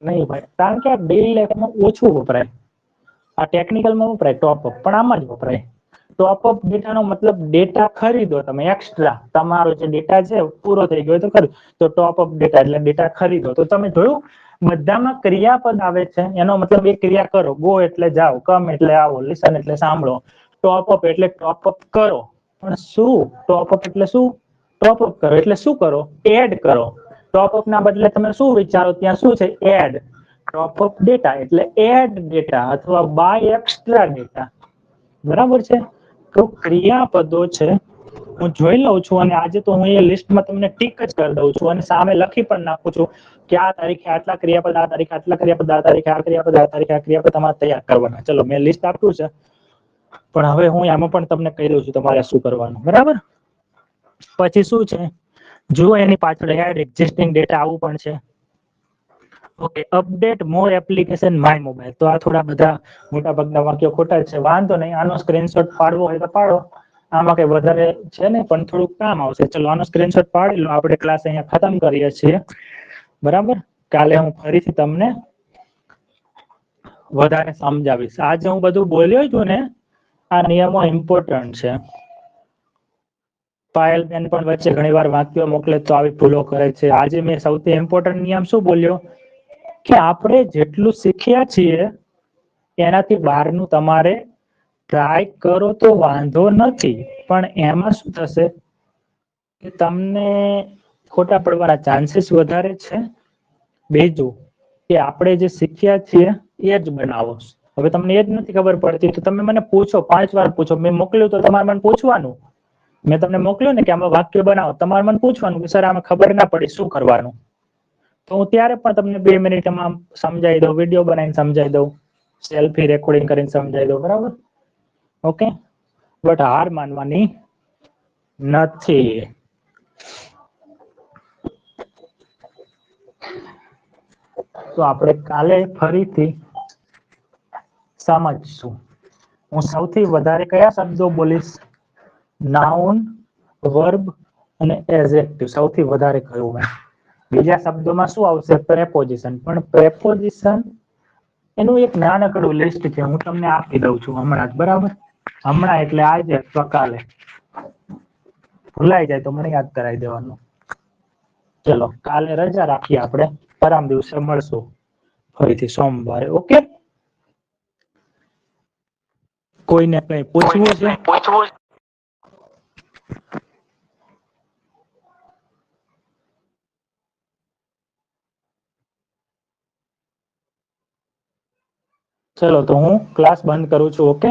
નહીં ભાઈ, કારણ કે આ ડેઈલી લાઈફમાં ઓછું વપરાય. આ ટેકનિકલમાં વપરાય ટોપ અપ, પણ આમાં જ વપરાય. ટોપ અપ ડેટાનો મતલબ ડેટા ખરીદો તમે એક્સ્ટ્રા, તમારો જે ડેટા છે પૂરો થઈ ગયો તો ખરીદો, તો ટોપ અપ ડેટા એટલે ડેટા ખરીદો. તો તમે જોયું બધામાં ક્રિયાપદ આવે છે, એનો મતલબ એ ક્રિયા કરો. ગો એટલે જાઓ, કમ એટલે આવો, લિસન એટલે સાંભળો, ટોપ અપ એટલે ટોપ અપ કરો. પણ શું ટોપ અપ એટલે શું, ટોપ અપ કરો એટલે શું કરો? એડ કરો. ટોપ અપ ના બદલે તમે શું વિચારો? ત્યાં શું છે? એડ. ટોપ અપ ડેટા એટલે એડ ડેટા અથવા બાય એક્સ્ટ્રા ડેટા. બરાબર છે? તો ક્રિયાપદો છે, હું જોઈ લઉં છું અને આજે તો હું એ લિસ્ટમાં તમને ટીક જ કરી દઉં છું અને સામે લખી પણ નાખું છું કે આ તારીખે આટલા ક્રિયાપદ, આ તારીખે આટલા ક્રિયાપદ, આ તારીખે આ ક્રિયાપદ, આ તારીખે આ ક્રિયાપદ તમારે તૈયાર કરવાના. ચલો મેં લિસ્ટ આપ્યું છે, પણ હવે હું આમાં પણ તમને કહી દઉં છું તમારે શું કરવાનું. બરાબર? પછી શું છે? જુઓ એની પાછળ એડ એક્ઝિસ્ટિંગ ડેટા આવું પણ છે. Okay, update more application my mobile. તો આ થોડા બધા મોટા ભાગના વાક્યો ખોટા છે. વાંધો નહીં, આનો સ્ક્રીનશોટ પાડવો હોય તો પાડો. આમાં કઈ વધારે છે ને, પણ થોડુંક કામ આવશે. ચલો આનો સ્ક્રીનશોટ પાડી લો. આપણે ક્લાસ અહીંયા ખતમ કરીએ છીએ. બરાબર? કાલે હું ફરીથી તમને વધારે સમજાવીશ. આજે હું બધું બોલ્યો છું ને, આ નિયમો ઇમ્પોર્ટન્ટ છે. પાયલબેન પણ વચ્ચે ઘણીવાર વાક્યો મોકલે તો આવી ભૂલો કરે છે. આજે મેં સૌથી ઇમ્પોર્ટન્ટ નિયમ શું બોલ્યો કે આપણે જેટલું શીખ્યા છીએ એનાથી બહારનું તમારે ટ્રાય કરો તો વાંધો નથી, પણ એમાં શું થશે કે તમને ખોટા પડવાના ચાન્સીસ વધારે છે. બીજું કે આપણે જે શીખ્યા છીએ એ જ બનાવો. હવે તમને એ જ નથી ખબર પડતી તો તમે મને પૂછો, 5 વાર પૂછો. મેં મોકલ્યું તો તમારે મને પૂછવાનું. મેં તમને મોકલ્યું ને કે આમાં વાક્ય બનાવો, તમારે મને પૂછવાનું કે સર આમાં ખબર ના પડી શું કરવાનું. તો હું ત્યારે પણ તમને 2 મિનિટમાં સમજાવી દઉં, વિડીયો બનાવીને સમજાવી દઉં, સેલ્ફી રેકોર્ડિંગ કરીને સમજાવી દઉં. બરાબર? ઓકે, બટ હાર માનવાની નથી. તો આપણે કાલે ફરીથી સમજશું. હું સૌથી વધારે કયા શબ્દો બોલીશ? નાઉન, વર્બ અને એડજેક્ટિવ સૌથી વધારે કહ્યું મેં. બીજા શબ્દોમાં શું આવશે? પ્રેપોઝિશન. પણ પ્રેપોઝિશન એનું એક નાનકડું લિસ્ટ છે, હું તમને આપી દઉં છું હમણાં જ. બરાબર? હમણાં એટલે આજે અથવા કાલે. ભૂલાઈ જાય તો મને યાદ કરાવી દેવાનું. ચલો કાલે રજા રાખીએ, આપણે પરમ દિવસે મળશું ફરીથી સોમવારે. ઓકે, કોઈને કઈ પૂછવું છે? ચલો તો હું ક્લાસ બંધ કરું છું. ઓકે.